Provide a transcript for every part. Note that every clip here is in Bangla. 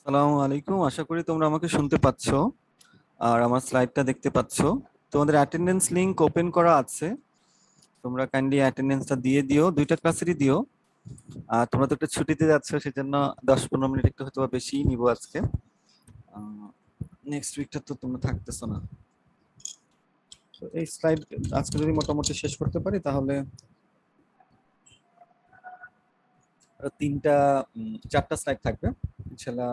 আসসালামু আলাইকুম, আশা করি তোমরা আমাকে শুনতে পাচ্ছো আর আমার স্লাইডটা দেখতে পাচ্ছো। তোমাদের অ্যাটেন্ডেন্স লিংক ওপেন করা আছে, তোমরা কাইন্ডলি অ্যাটেন্ডেন্সটা দিয়ে দিও, দুইটা ক্লাসেরই দিও। আর তোমরা তো একটা ছুটিতে যাচ্ছ, সেজন্য 10-15 মিনিট একটু হয়তো বা বেশি নিব আজকে। নেক্সট উইকটা তো তোমরা থাকতেছো না। তো এই স্লাইড আজকে যদি মোটামুটি শেষ করতে পারি তাহলে আরো চারটা স্লাইড থাকবে ইনশাল্লাহ।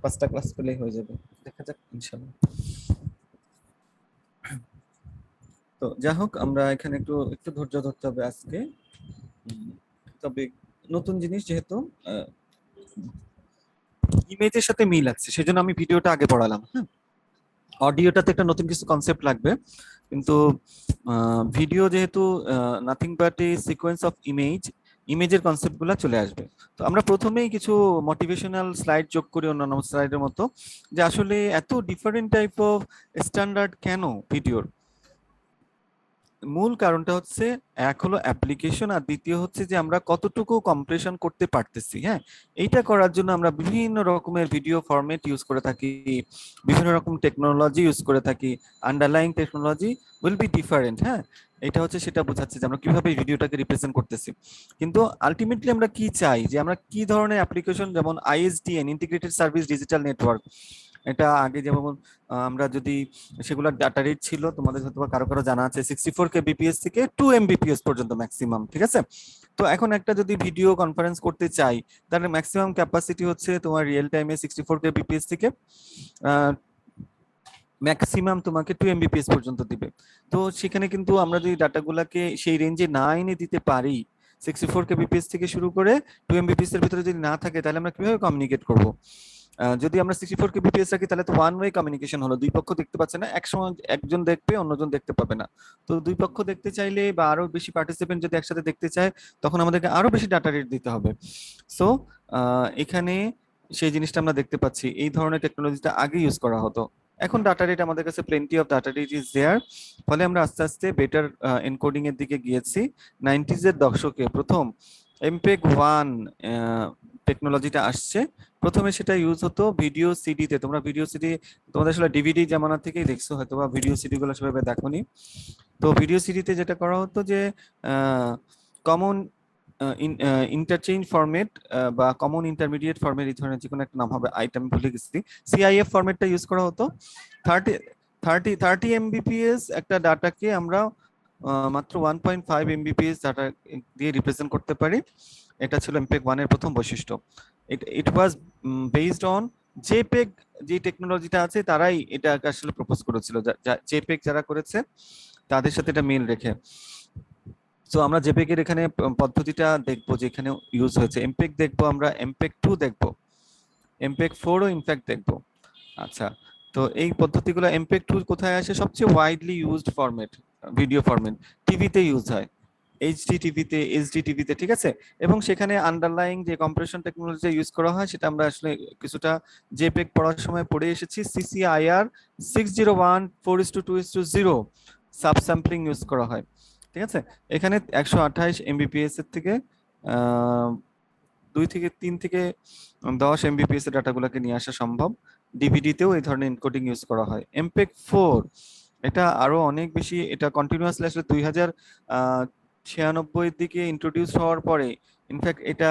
পাঁচটা ক্লাস পেলেই হয়ে যাবে, দেখা যাক ইনশাল্লাহ। তো যাই হোক, আমরা এখানে একটু একটু ধৈর্য ধরতে হবে আজকে। তবে নতুন জিনিস যেহেতু ইমেজের সাথে মিল আছে, সেজন্য আমি ভিডিওটা আগে পড়ালাম। হ্যাঁ, অডিওটাতে একটা নতুন কিছু কনসেপ্ট লাগবে, কিন্তু ভিডিও যেহেতু nothing but A sequence of ইমেজের কনসেপ্ট গুলা চলে আসবে। তো আমরা প্রথমেই কিছু মোটিভেশনাল স্লাইড যোগ করি অন্যান্য স্লাইডের মতো, যে আসলে এত ডিফারেন্ট টাইপ অফ স্ট্যান্ডার্ড কেন ভিডিওর। মূল কারণটা হচ্ছে, এক হলো অ্যাপ্লিকেশন, আর দ্বিতীয় হচ্ছে যে আমরা কতটুকু কম্প্রেশন করতে পারতেছি। হ্যাঁ, এইটা করার জন্য আমরা বিভিন্ন রকমের ভিডিও ফরম্যাট ইউজ করে থাকি, বিভিন্ন রকম টেকনোলজি ইউজ করে থাকি। Underlying technology will be different. হ্যাঁ, এটা হচ্ছে সেটা বোঝাচ্ছে যে আমরা কিভাবে ভিডিওটাকে রিপ্রেজেন্ট করতেছি। কিন্তু আলটিমেটলি আমরা কি চাই, যে আমরা কি ধরনের অ্যাপ্লিকেশন, যেমন আইএসডিএন, ইন্টিগ্রেটেড সার্ভিস ডিজিটাল নেটওয়ার্ক, এটা আগে যেমন আমরা যদি সেগুলোর ডাটা রেট ছিল, তোমাদের হয়তো বা কারো কারো জানা আছে 64 kbps থেকে 2 Mbps পর্যন্ত ম্যাক্সিমাম। ঠিক আছে, তো এখন একটা যদি ভিডিও কনফারেন্স করতে চাই, তাহলে ম্যাক্সিমাম ক্যাপাসিটি হচ্ছে তোমার রিয়েল টাইমে 64 kbps থেকে ম্যাক্সিমাম তোমাকে 2 Mbps পর্যন্ত দিবে। তো সেখানে কিন্তু আমরা যদি ডাটাগুলাকে সেই রেঞ্জে না এনে দিতে পারি, 64 kbps থেকে শুরু করে 2 Mbps এর ভিতরে যদি না থাকে, তাহলে আমরা কিভাবে কমিউনিকেট করবো? যদি আমরা 64 kbps রাখি, তাহলে তো ওয়ান ওয়ে কমিউনিকেশন হলো, দুই পক্ষ দেখতে পাচ্ছে না, একসময় একজন দেখবে অন্যজন দেখতে পাবে না। তো দুই পক্ষ দেখতে চাইলে বা আরো বেশি পার্টিসিপেন্ট যদি একসাথে দেখতে চায়, তখন আমাদেরকে আরো বেশি ডাটা রেট দিতে হবে। সো এখানে সেই জিনিসটা আমরা দেখতে পাচ্ছি, এই ধরনের টেকনোলজিটা আগে ইউজ করা হতো। এখন ডাটা রেট আমাদের কাছে plenty of data rate is there, ফলে আমরা আস্তে আস্তে বেটার এনকোডিং এর দিকে গিয়েছি। 90s এর দশকে প্রথম এমপেগ 1 টেকনোলজিটা আসছে। প্রথমে সেটা ইউজ হতো ভিডিও সিডিতে। তোমরা ভিডিও সিডি, তোমাদের আসলে ডিভিডি জামানা থেকেই দেখছো হয়তো, বা ভিডিও সিডি গুলো সেভাবে দেখোনি। তো ভিডিও সিডিতে যেটা করা হতো যে কমন ইন্টারচেঞ্জ ফরম্যাট বা কমন ইন্টারমিডিয়েট ফরম্যাট, এই ধরনের যে কোনো একটা নাম হবে, আইটেম ভুলে গেছি, সিআইএফ ফরম্যাটটা ইউজ করা হতো। 30 30 30 এমবিপিএস একটা ডাটাকে আমরা মাত্র 1.5 এমবিপিএস ডাটা দিয়ে রিপ্রেজেন্ট করতে পারি। এটা ছিল এমপেগ 1 এর প্রথম বৈশিষ্ট্য। ইট ওয়াজ বেসড অন জেপেগ। যে টেকনোলজিটা আছে তারাই এটা আসলে প্রপোজ করেছিল, জেপেগ যারা করেছে তাদের সাথে এটা মিল রেখে। সো আমরা জেপেগ এর এখানে পদ্ধতিটা দেখবো, যে এখানে ইউজ হয়েছে এমপেগ দেখবো, আমরা এমপেগ 2 দেখবো, এমপেগ 4ও ইনফ্যাক্ট দেখবো। আচ্ছা, তো এই পদ্ধতিগুলো এমপেগ 2 কোথায় আসে? সবচেয়ে widely used format, video format টিভিতে ইউজ হয়, এইচডি টিভিতে, এইচডি টিভিতে। ঠিক আছে, এবং সেখানে আন্ডারলাইং যে কম্প্রেশন টেকনোলজি ইউজ করা হয়, সেটা আমরা আসলে কিছুটা জেপেগ পড়ার সময় পড়ে এসেছি। সিসিআইআর 601/4:2:0 সাবস্যাম্পলিং ইউজ করা হয়। ঠিক আছে, এখানে 128 এমবিপিএস এর থেকে 2 থেকে 3 থেকে 10 এমবিপিএস এর ডাটাগুলোকে নিয়ে আসা সম্ভব। ডিভিডিতেও এই ধরনের এনকোডিং ইউজ করা হয়। এমপেগ 4 এটা আরো অনেক বেশি, এটা কন্টিনিউয়াসলি আসলে 2096 এর দিকে ইন্ট্রোডিউস হওয়ার পরে, ইনফ্যাক্ট এটা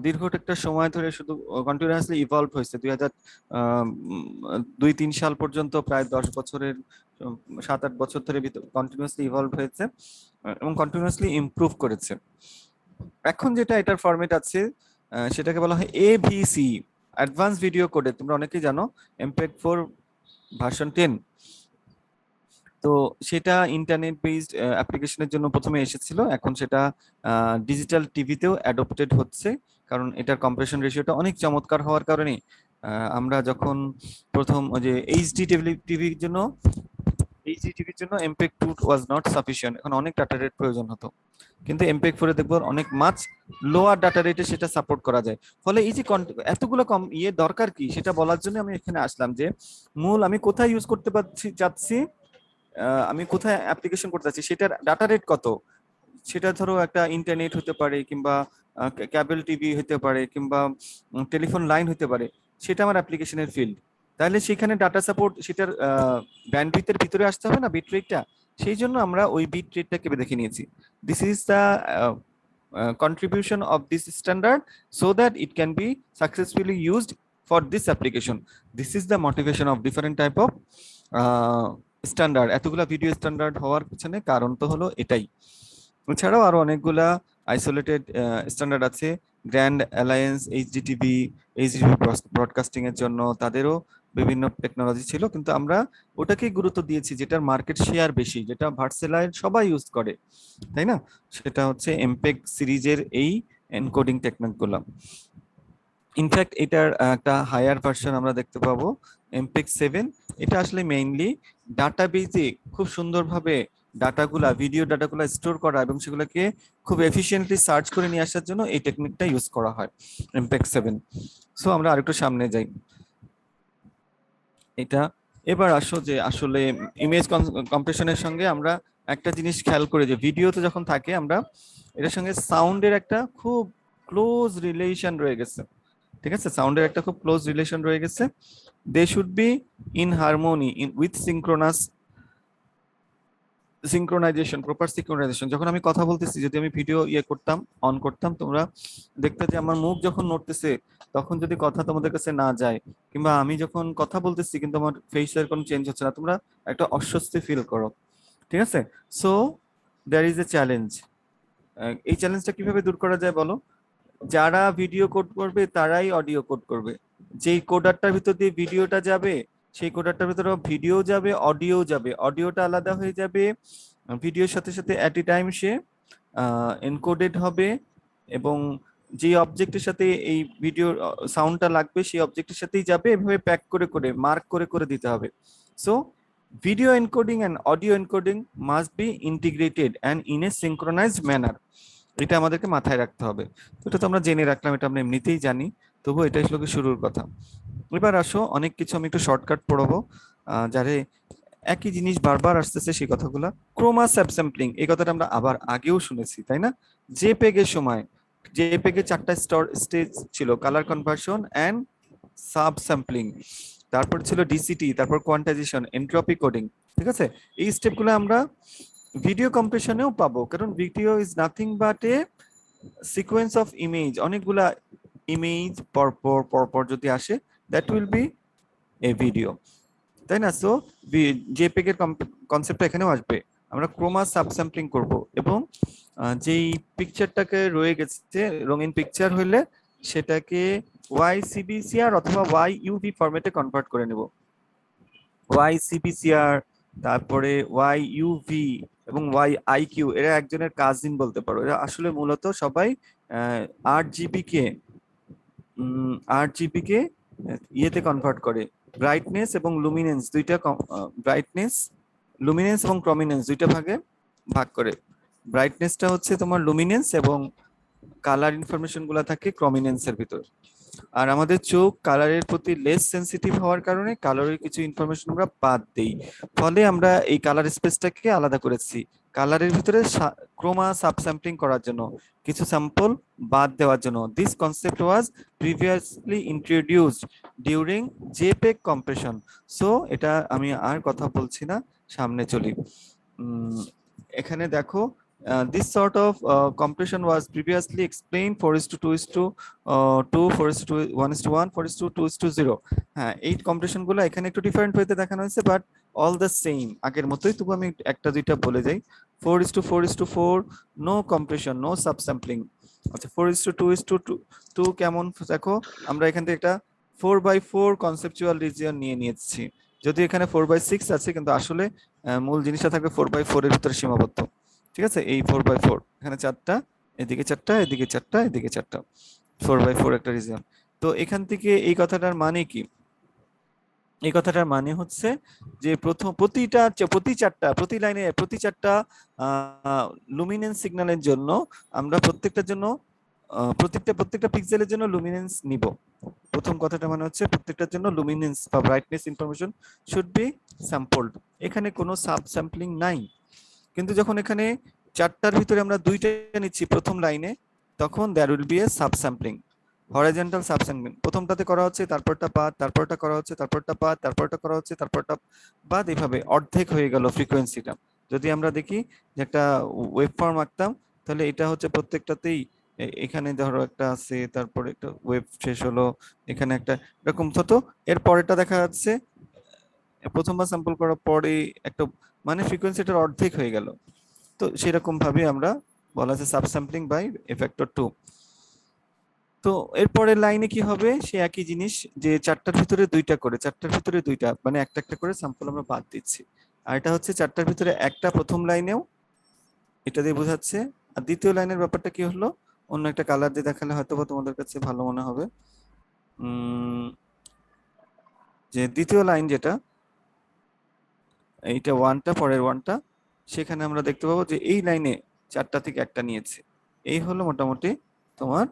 দীর্ঘ একটা সময় ধরে শুধু কন্টিনিউয়াসলি ইভলভ হয়েছে। 2002-3 সাল পর্যন্ত, প্রায় 10 বছরের 7-8 বছর ধরে কন্টিনিউয়াসলি ইভলভ হয়েছে এবং কন্টিনিউয়াসলি ইমপ্রুভ করেছে। এখন যেটা এটার ফরম্যাট আছে, সেটাকে বলা হয় এভিসি, অ্যাডভান্স ভিডিও কোডে। তোমরা অনেকেই জানো এমপেগ 4 ভার্সন 10। তো সেটা ইন্টারনেট বেসড অ্যাপ্লিকেশনের জন্য প্রথমে এসেছিল, এখন সেটা ডিজিটাল টিভিতেও অ্যাডপ্টেড হচ্ছে, কারণ এটার কম্প্রেশন রেশিওটা অনেক চমৎকার হওয়ার কারণে। আমরা যখন প্রথম ওই যে এইচডি টিভির জন্য এমপেগ 2 ওয়াজ নট সাফিসিয়েন্ট, এখন অনেক ডাটা রেট প্রয়োজন হতো, কিন্তু এমপেগ 4 দেখবো অনেক মাছ লোয়ার ডাটা রেটে সেটা সাপোর্ট করা যায়। ফলে এই যে এতগুলো কম দরকার কি, সেটা বলার জন্য আমি এখানে আসলাম, যে মূল আমি কোথায় ইউজ করতে চাচ্ছি, আমি কোথায় অ্যাপ্লিকেশন করতে চাচ্ছি, সেটার ডাটা রেট কত। সেটা ধরো একটা ইন্টারনেট হতে পারে, কিংবা ক্যাবল টিভি হতে পারে কিংবা টেলিফোন লাইন হতে পারে, সেটা আমার অ্যাপ্লিকেশনের ফিল্ড। তাহলে সেখানে ডাটা সাপোর্ট সেটার ব্যান্ডউইথের ভিতরে আসতে হবে না, বিট রেটটা। সেই জন্য আমরা ওই বিট রেটটাকে দেখে নিয়েছি। This is the contribution of this standard so that it can be successfully used for this application. This is the motivation of different type of standard. এতগুলা ভিডিও স্ট্যান্ডার্ড হওয়ার পিছনে কারণ তো হলো এটাই। এছাড়াও আরো অনেকগুলা আইসোলেটেড স্ট্যান্ডার্ড আছে। গ্র্যান্ড অ্যালায়েন্স এইচডিটিভি, এইচডিটিভি ব্রডকাস্টিং এর জন্য তাদেরও বিভিন্ন টেকনোলজি ছিল, কিন্তু আমরা ওটাকেই গুরুত্ব দিয়েছি যেটার মার্কেট শেয়ার বেশি, যেটা ভার্সেলাইল সবাই ইউজ করে, তাই না? সেটা হচ্ছে এমপেগ সিরিজের এই এনকোডিং টেকনিক গুলো। ইনফ্যাক্ট এটার একটা হায়ার ভার্সন আমরা দেখতে পাবো, এমপেগ 7। এটা আসলে মেইনলি ডাটাবেজে খুব সুন্দরভাবে ডাটাগুলা, ভিডিও ডাটাগুলা স্টোর করা এবং সেগুলোকে খুব এফিশিয়েন্টলি সার্চ করে নিয়ে আসার জন্য এই টেকনিকটা ইউজ করা হয়, এমপেগ 7। সো আমরা আরেকটু সামনে যাই। এটা এবার আসো যে আসলে ইমেজ কম্প্রেশনের সঙ্গে আমরা একটা জিনিস খেয়াল করি যে ভিডিওতে যখন থাকে আমরা এটার সঙ্গে সাউন্ডের একটা খুব ক্লোজ রিলেশন রয়ে গেছে, ঠিক আছে? সাউন্ডের একটা খুব ক্লোজ রিলেশন রয়ে গেছে। They should be in harmony with synchronization, proper synchronization. যখন আমি কথা বলতেছি, যদি আমি ভিডিও করতাম, অন করতাম, তোমরা দেখতে যে আমার মুখ যখন নড়তেছে তখন যদি কথা তোমাদের কাছে না যায়, কিংবা আমি যখন কথা বলতেছি কিন্তু আমার ফেসের কোনো চেঞ্জ হচ্ছে না, তোমরা একটা অস্বস্তি ফিল করো, ঠিক আছে? So there is a challenge. এই চ্যালেঞ্জটা কিভাবে দূর করা যায় বলো? যারা ভিডিও কোড করবে তারাই অডিও কোড করবে। যেই কোডারটার ভিতর দিয়ে ভিডিওটা যাবে সেই কোডারটার ভিতরে ভিডিও যাবে, অডিও যাবে। অডিওটা আলাদা হয়ে যাবে, ভিডিওর সাথে সাথে at a time say encoded হবে, এবং যে অবজেক্টের সাথে এই ভিডিও সাউন্ডটা লাগবে সেই অবজেক্টের সাথেই যাবে। এভাবে প্যাক করে করে মার্ক করে করে দিতে হবে। So video encoding and audio encoding must be integrated and in a synchronised manner. এটা আমাদেরকে মাথায় রাখতে হবে। এটা তো আমরা জেনে রাখলাম, এটা আমরা এমনিতেই জানি, তবু এটাই হলো শুরুর কথা। এবার আসো অনেক কিছু আমি একটু শর্টকাট পড়াবো, যারে একই জিনিস বারবার আসতেছে সেই কথাগুলা। ক্রোমা সাবস্যাম্পলিং, এই কথাটা আমরা আবার আগেও শুনেছি, তাই না? জেপেগ এর সময় জেপেগ এর 4টা স্টেজ ছিল, কালার কনভার্সন এন্ড সাবস্যাম্পলিং, তারপর ছিল ডিসিটি, তারপর কোয়ান্টাইজেশন, এন্ট্রপি কোডিং, ঠিক আছে? এই স্টেপগুলো আমরা ভিডিও কম্প্রেশনেও পাবো, কারণ video is nothing but A sequence of image. অনেকগুলা ইমেজ পরপর পরপর যদি আসে, that will be A video, তাই না? সো জেপেগ এর কনসেপ্টটা এখানেও আসবে। আমরা ক্রোমা সাবস্যাম্পলিং করব এবং যেই পিকচারটাকে রয়ে গেছে রঙিন পিকচার হলে সেটাকে YCBCR অথবা YUV ফরম্যাটে কনভার্ট করে নেব। YCBCR, তারপরে YUV এবং YIQ, এরা একজনের কাজিন বলতে পারো। এরা আসলে মূলত সবাই 8GB কে ইয়েতে কনভার্ট করে, ব্রাইটনেস এবং লুমিনেন্স দুইটা, লুমিনেন্স এবং প্রমিনেন্স দুইটা ভাগে ভাগ করে। ব্রাইটনেসটা হচ্ছে তোমার লুমিনেন্স এবং কালার ইনফরমেশন গুলা থাকে প্রমিনেন্সের ভিতর। আর আমাদের চোখ কালারের প্রতি লেস সেন্সিটিভ হওয়ার কারণে কালারের কিছু ইনফরমেশন আমরা বাদ দেই, ফলে আমরা এই কালার স্পেসটাকে আলাদা করেছি কালারের ভিতরে ক্রোমা সাবস্যাম্পলিং করার জন্য, কিছু স্যাম্পল বাদ দেওয়ার জন্য। This concept was previously introduced during JPEG compression. So এটা আমি আর কথা বলছি না, সামনে চলি। এখানে দেখো, this sort of compression was previously explained 4:2:2, 4:1:1, 4:2:0। হ্যাঁ, এই কম্প্রেশন গুলো এখানে একটু ডিফারেন্ট হইতে দেখানো হয়েছে, বাট অল দ্য সেম, আগের মতোই। তবু আমি একটা দুইটা বলে যাই। 4:4:4, নো কম্প্রেশন, নো সাবস্যাম্পলিং। আচ্ছা, 4:2:2 কেমন দেখো, আমরা এখান থেকে একটা 4/4 কনসেপচুয়াল রিজিয়ন নিয়ে নিয়েছি, যদি এখানে 4/6 আছে, কিন্তু আসলে মূল জিনিসটা থাকবে 4/4 এর ভিতরে সীমাবদ্ধ, ঠিক আছে? এই 4/4, এখানে 4টা, এদিকে 4টা, এদিকে 4টা, এদিকে 4টা, 4/4 একটা রিজিয়ন। তো এখান থেকে এই কথাটার মানে কি? এই কথাটার মানে হচ্ছে যে প্রতি লাইনে প্রতি 4টা লুমিনেন্স সিগন্যালের জন্য আমরা প্রত্যেকটার জন্য প্রত্যেকটা পিক্সেলের জন্য লুমিনেন্স নিব। প্রথম কথাটা মানে হচ্ছে প্রত্যেকটার জন্য লুমিনেন্স বা ব্রাইটনেস ইনফরমেশন শুড বি স্যাম্পলড। এখানে কোনো সাব স্যাম্পলিং নাই, কিন্তু যখন এখানে 4টার ভিতরে আমরা 2টা নিচ্ছি প্রথম লাইনে, তখন there will be a subsampling, horizontal subsampling. প্রথমটাতে করা হচ্ছে, তারপরটা বাদ, তারপরটা করা হচ্ছে, তারপরটা বাদ, তারপরটা করা হচ্ছে, তারপরটা বাদ, এইভাবে অর্ধেক হয়ে গেল ফ্রিকোয়েন্সিটা। যদি আমরা দেখি যে একটা ওয়েব ফর্ম আঁকতাম, তাহলে এটা হচ্ছে প্রত্যেকটাতেই এখানে ধরো একটা আছে, তারপরে একটা ওয়েব শেষ হলো, এখানে একটা এরকম হতো। এর পরেরটা দেখা যাচ্ছে প্রথমবার স্যাম্পল করার পরে একটা মানে ফ্রিকোয়েন্সিটার অর্ধেক হয়ে গেল। তো সেরকম ভাবে আমরা বলা আছে সাবস্যাম্পলিং বাই এ ফ্যাক্টর 2। তো এরপরের লাইনে কি হবে, সে একই জিনিস, যে চারটার ভিতরে দুইটা করে, চারটার ভিতরে দুইটা মানে একটা একটা করে স্যাম্পল আমরা বাদ দিচ্ছি। আর এটা হচ্ছে চারটার ভিতরে একটা প্রথম লাইনেও, এটা দিয়ে বোঝাচ্ছে। আর দ্বিতীয় লাইনের ব্যাপারটা কি হলো, অন্য একটা কালার দিয়ে দেখালে হয়তো বা তোমাদের কাছে ভালো মনে হবে। যে দ্বিতীয় লাইন যেটা, এইটা ওয়ানটা, পরের ওয়ানটা, সেখানে আমরা দেখতে পাবো যে এই লাইনে চারটা থেকে একটা নিয়েছে। এই হলো মোটামুটি তোমার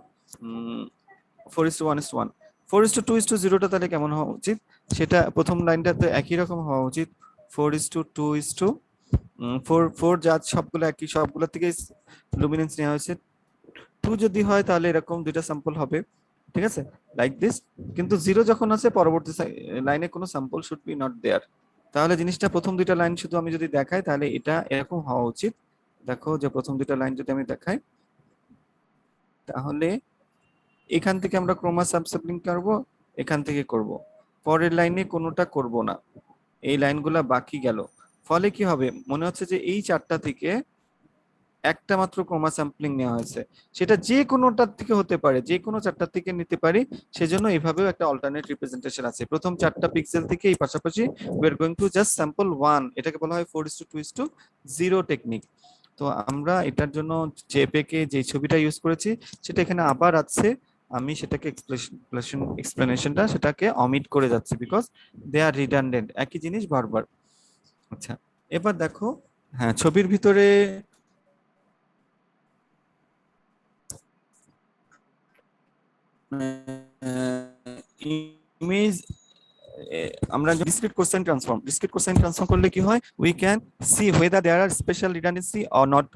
4:1:1। 4:2:0টা তাহলে কেমন হওয়া উচিত, সেটা প্রথম লাইনটাতে একই রকম হওয়া উচিত। 4:2:4 যা সবগুলো একই, সবগুলো থেকে লুমিনেন্স নেওয়া হয়েছে। 2 যদি হয় তাহলে এরকম দুইটা স্যাম্পল হবে, ঠিক আছে, লাইক দিস। কিন্তু 0 যখন আছে পরবর্তী লাইনে কোনো sample should be not there. তাহলে জিনিসটা প্রথম দুইটা লাইন শুধু আমি যদি দেখাই তাহলে এটা এরকম হওয়া উচিত। দেখো যে প্রথম দুইটা লাইন যদি আমি দেখাই, তাহলে এখান থেকে আমরা ক্রোমা সাবস্যাম্পলিং করব, এখান থেকে করব, পরের লাইনে কোনোটা করব না, এই লাইনগুলা বাকি গেল। ফলে কি হবে, মনে হচ্ছে যে এই চারটা থেকে একটা মাত্র ক্রোমা স্যাম্পলিং নেওয়া হয়েছে। সেটা যে কোনোটার থেকে হতে পারে, যে কোনো চারটার থেকে নিতে পারি, সেজন্য এইভাবেও একটা অল্টারনেট রিপ্রেজেন্টেশন আছে। প্রথম চারটা পিক্সেল থেকে এই পাশাপাশি we are going two just sample one, এটাকে বলা হয় 4:2:0 টেকনিক। তো আমরা এটার জন্য জেপেকে যে ছবিটা ইউজ করেছি সেটা এখানে আবার আছে, আমি সেটাকে এক্সপ্লেনেশনটা সেটাকে অমিট করে যাচ্ছি, বিকজ দে আর রিডান্ডেন্ট, একই জিনিস বারবার। আচ্ছা, এবার দেখো, হ্যাঁ ছবির ভিতরে ইমেজ, আমরা discrete cosine transform, discrete cosine transform করলে কি হয়, we can see whether there are special redundancy or not।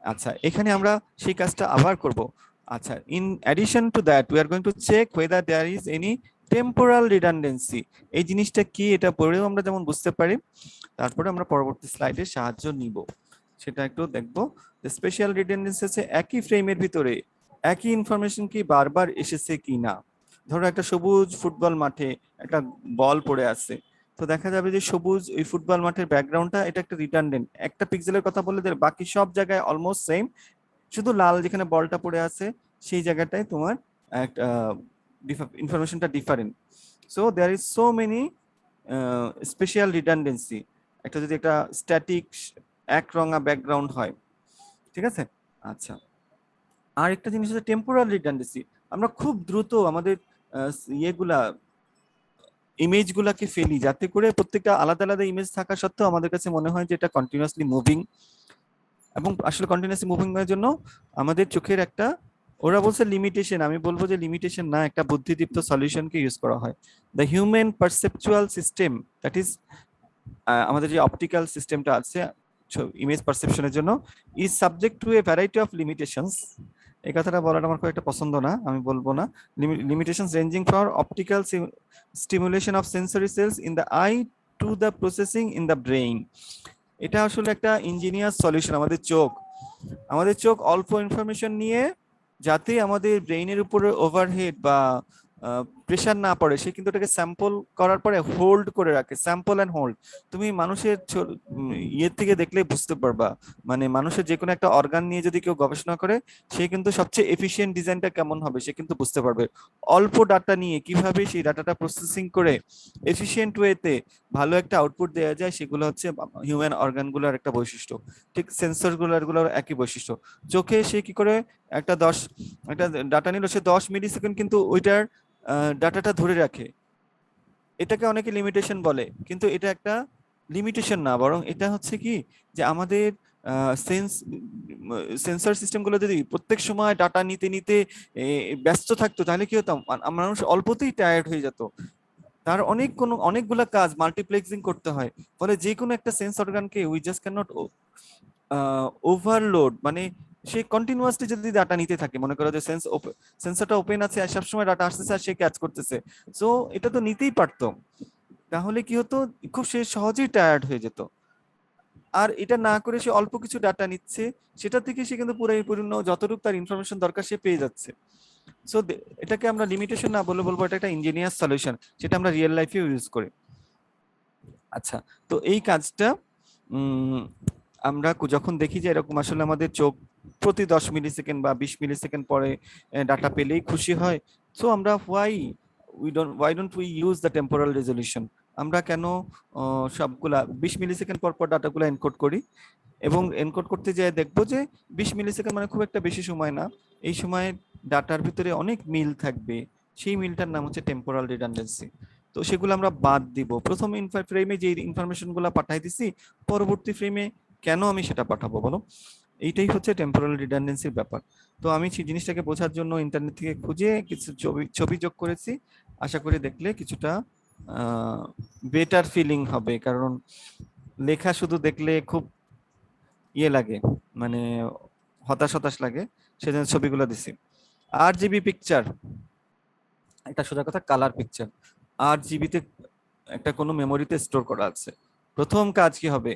আচ্ছা, এখানে আমরা সেই কাজটা আবার করব। আচ্ছা, in addition to that we are going to check whether there is any temporal redundancy. এই জিনিসটা কি, এটা পড়েও আমরা যেমন বুঝতে পারি, তারপরে আমরা পরবর্তী স্লাইডে সাহায্য নিব, সেটা একটু দেখবো। স্পেশাল রিডান্ডেন্সি আছে একই ফ্রেমের ভিতরে একই ইনফরমেশন কি বারবার এসেছে কি না। ধরো একটা সবুজ ফুটবল মাঠে একটা বল পড়ে আছে, তো দেখা যাবে যে সবুজ ওই ফুটবল মাঠের ব্যাকগ্রাউন্ডটা এটা একটা রিডান্ডেন্ট, একটা পিক্সেলের কথা বলে দিলে বাকি সব জায়গায় অলমোস্ট সেম, শুধু লাল যেখানে বলটা পড়ে আছে সেই জায়গাটায় তোমার একটা ইনফরমেশনটা different. So there is so many special redundancy. একটা যদি একটা স্ট্যাটিক এক রঙা ব্যাকগ্রাউন্ড হয়, ঠিক আছে। আচ্ছা, আর একটা জিনিস হচ্ছে টেম্পোরাল রিডান্ডেন্সি। আমরা খুব দ্রুত আমাদের ইয়েগুলা ইমেজ গুলাকে ফেলি, যাতে করে প্রত্যেকটা আলাদা আলাদা ইমেজ থাকা সত্ত্বেও আমাদের কাছে মনে হয় যে এটা কন্টিনিউয়াসলি মুভিং। এবং আসলে কন্টিনিউয়াসলি মুভিং এর জন্য আমাদের চোখের একটা, ওরা বলছে লিমিটেশন, আমি বলবো যে লিমিটেশন না, একটা বুদ্ধিদীপ্ত সলিউশনকে ইউজ করা হয়। The human perceptual system, that is আমাদের যে অপটিক্যাল সিস্টেমটা আছে ইমেজ পারসেপশনের জন্য, is subject to a variety of limitations. এই কথাটা বলাটা আমার খুব একটা পছন্দ না, আমি বলবো না। Limitations ranging for optical stimulation of sensory cells in the eye to the processing in the brain. এটা আসলে একটা ইঞ্জিনিয়ার সলিউশন। আমাদের চোখ অল্প ইনফরমেশন নিয়ে, যাতে আমাদের ব্রেইনের উপরে ওভারহেড বা প্রেশার না পড়ে, সে কিন্তু এটাকে স্যাম্পল করার পরে হোল্ড করে রাখে, স্যাম্পল এন্ড হোল্ড। তুমি মানুষের ইয়ের থেকে দেখলে বুঝতে পারবা, মানে মানুষের যে কোনো একটা অর্গান নিয়ে যদি কেউ গবেষণা করে, সে কিন্তু সবচেয়ে এফিশিয়েন্ট ডিজাইনটা কেমন হবে সে কিন্তু বুঝতে পারবে। অল্প ডাটা নিয়ে কিভাবে সেই ডাটাটা প্রসেসিং করে এফিশিয়েন্ট ওয়েতে ভালো একটা আউটপুট দেওয়া যায়, সেগুলো হচ্ছে হিউম্যান অর্গানগুলোর একটা বৈশিষ্ট্য। ঠিক সেন্সর গুলোর একই বৈশিষ্ট্য। চোখে সে কি করে একটা ডাটা নিল, সে 10 মিলিসেকেন্ড কিন্তু ওইটার ডাটাটা ধরে রাখে। এটাকে অনেকে লিমিটেশন বলে, কিন্তু এটা একটা লিমিটেশন না, বরং এটা হচ্ছে কি যে আমাদের সেন্সর সিস্টেমগুলো যদি প্রত্যেক সময় ডাটা নিতে নিতে ব্যস্ত থাকতো, তাহলে কি হতো, মানুষ অল্পতেই টায়ার্ড হয়ে যেত। তার অনেকগুলা কাজ মাল্টিপ্লেক্সিং করতে হয়। ফলে যে কোনো একটা সেন্স অর্গানকে we just can not overload, মানে সে কন্টিনিউয়াসলি যদি ডাটা নিতে থাকে, মনে করো যে সেন্সরটা ওপেন আছে আর সবসময় ডাটা আসতেছে আর সে ক্যাচ করতেছে, সো এটা তো নিতেই পারতো। তাহলে কি হতো, খুব সে সহজেই টায়ার্ড হয়ে যেত। আর এটা না করে সে অল্প কিছু ডাটা নিচ্ছে, সেটা থেকে সে কিন্তু পরিপূর্ণ যতটুকু তার ইনফরমেশন দরকার সে পেয়ে যাচ্ছে। সো এটাকে আমরা লিমিটেশন না বলে বলবো এটা একটা ইঞ্জিনিয়ার সলিউশন, যেটা আমরা রিয়েল লাইফেও ইউজ করি। আচ্ছা, তো এই কাজটা আমরা যখন দেখি যে এরকম আসলে আমাদের চোখ প্রতি 10 মিলিসেকেন্ড বা 20 মিলিসেকেন্ড পরে ডাটা পেলেই খুশি হয়, সো আমরা why don't we use the temporal resolution? আমরা কেন সবগুলা 20 মিলিসেকেন্ড পর পর ডাটাগুলো এনকোড করি, এবং এনকোড করতে যেয়ে দেখবো যে 20 মিলিসেকেন্ড মানে খুব একটা বেশি সময় না, এই সময়ে ডাটার ভিতরে অনেক মিল থাকবে, সেই মিলটার নাম হচ্ছে টেম্পোরাল রিডান্ডেন্সি। তো সেগুলো আমরা বাদ দিব। প্রথম ফ্রেমে যে ইনফরমেশন গুলো পাঠাই দিছি, পরবর্তী ফ্রেমে কেন আমি সেটা পাঠাবো বলো? এইটাই হচ্ছে টেম্পোরাল রিডান্ডেন্সির ব্যাপার। তো আমি সেই জিনিসটাকে বোঝার জন্য ইন্টারনেট থেকে খুঁজে কিছু ছবি যোগ করেছি। আশা করি দেখলে কিছুটা বেটার ফিলিং হবে, কারণ লেখা শুধু দেখলে খুব ইয়ে লাগে, মানে হতাশ হতাশ লাগে, সেজন্য ছবিগুলো দিছি। RGB পিকচার, একটা সোজা কথা, কালার পিকচার RGB তে একটা কোনো মেমোরিতে স্টোর করা আছে। প্রথম কাজ কি হবে,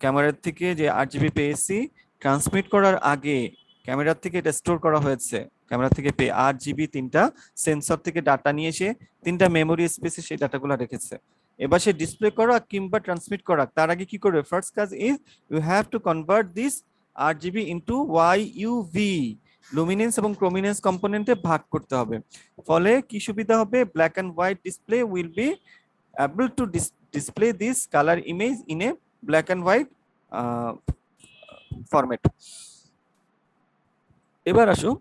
ক্যামেরার থেকে যে RGB পেয়েছি, ট্রান্সমিট করার আগে ক্যামেরার থেকে এটা স্টোর করা হয়েছে, ক্যামেরা থেকে পেয়ে RGB 3টা সেন্সর থেকে ডাটা নিয়ে এসে 3টা মেমোরি স্পেসে সেই ডাটাগুলো রেখেছে। এবার সে ডিসপ্লে করা কিংবা ট্রান্সমিট করা, তার আগে কি করবে, ফার্স্ট কাজ is you have to convert this RGB into YUV, luminance এবং ক্রোমিনেন্স কম্পোনেন্টে ভাগ করতে হবে। ফলে কি সুবিধা হবে, black and white display will be able to display this color image in a black and white format. এবার আসো,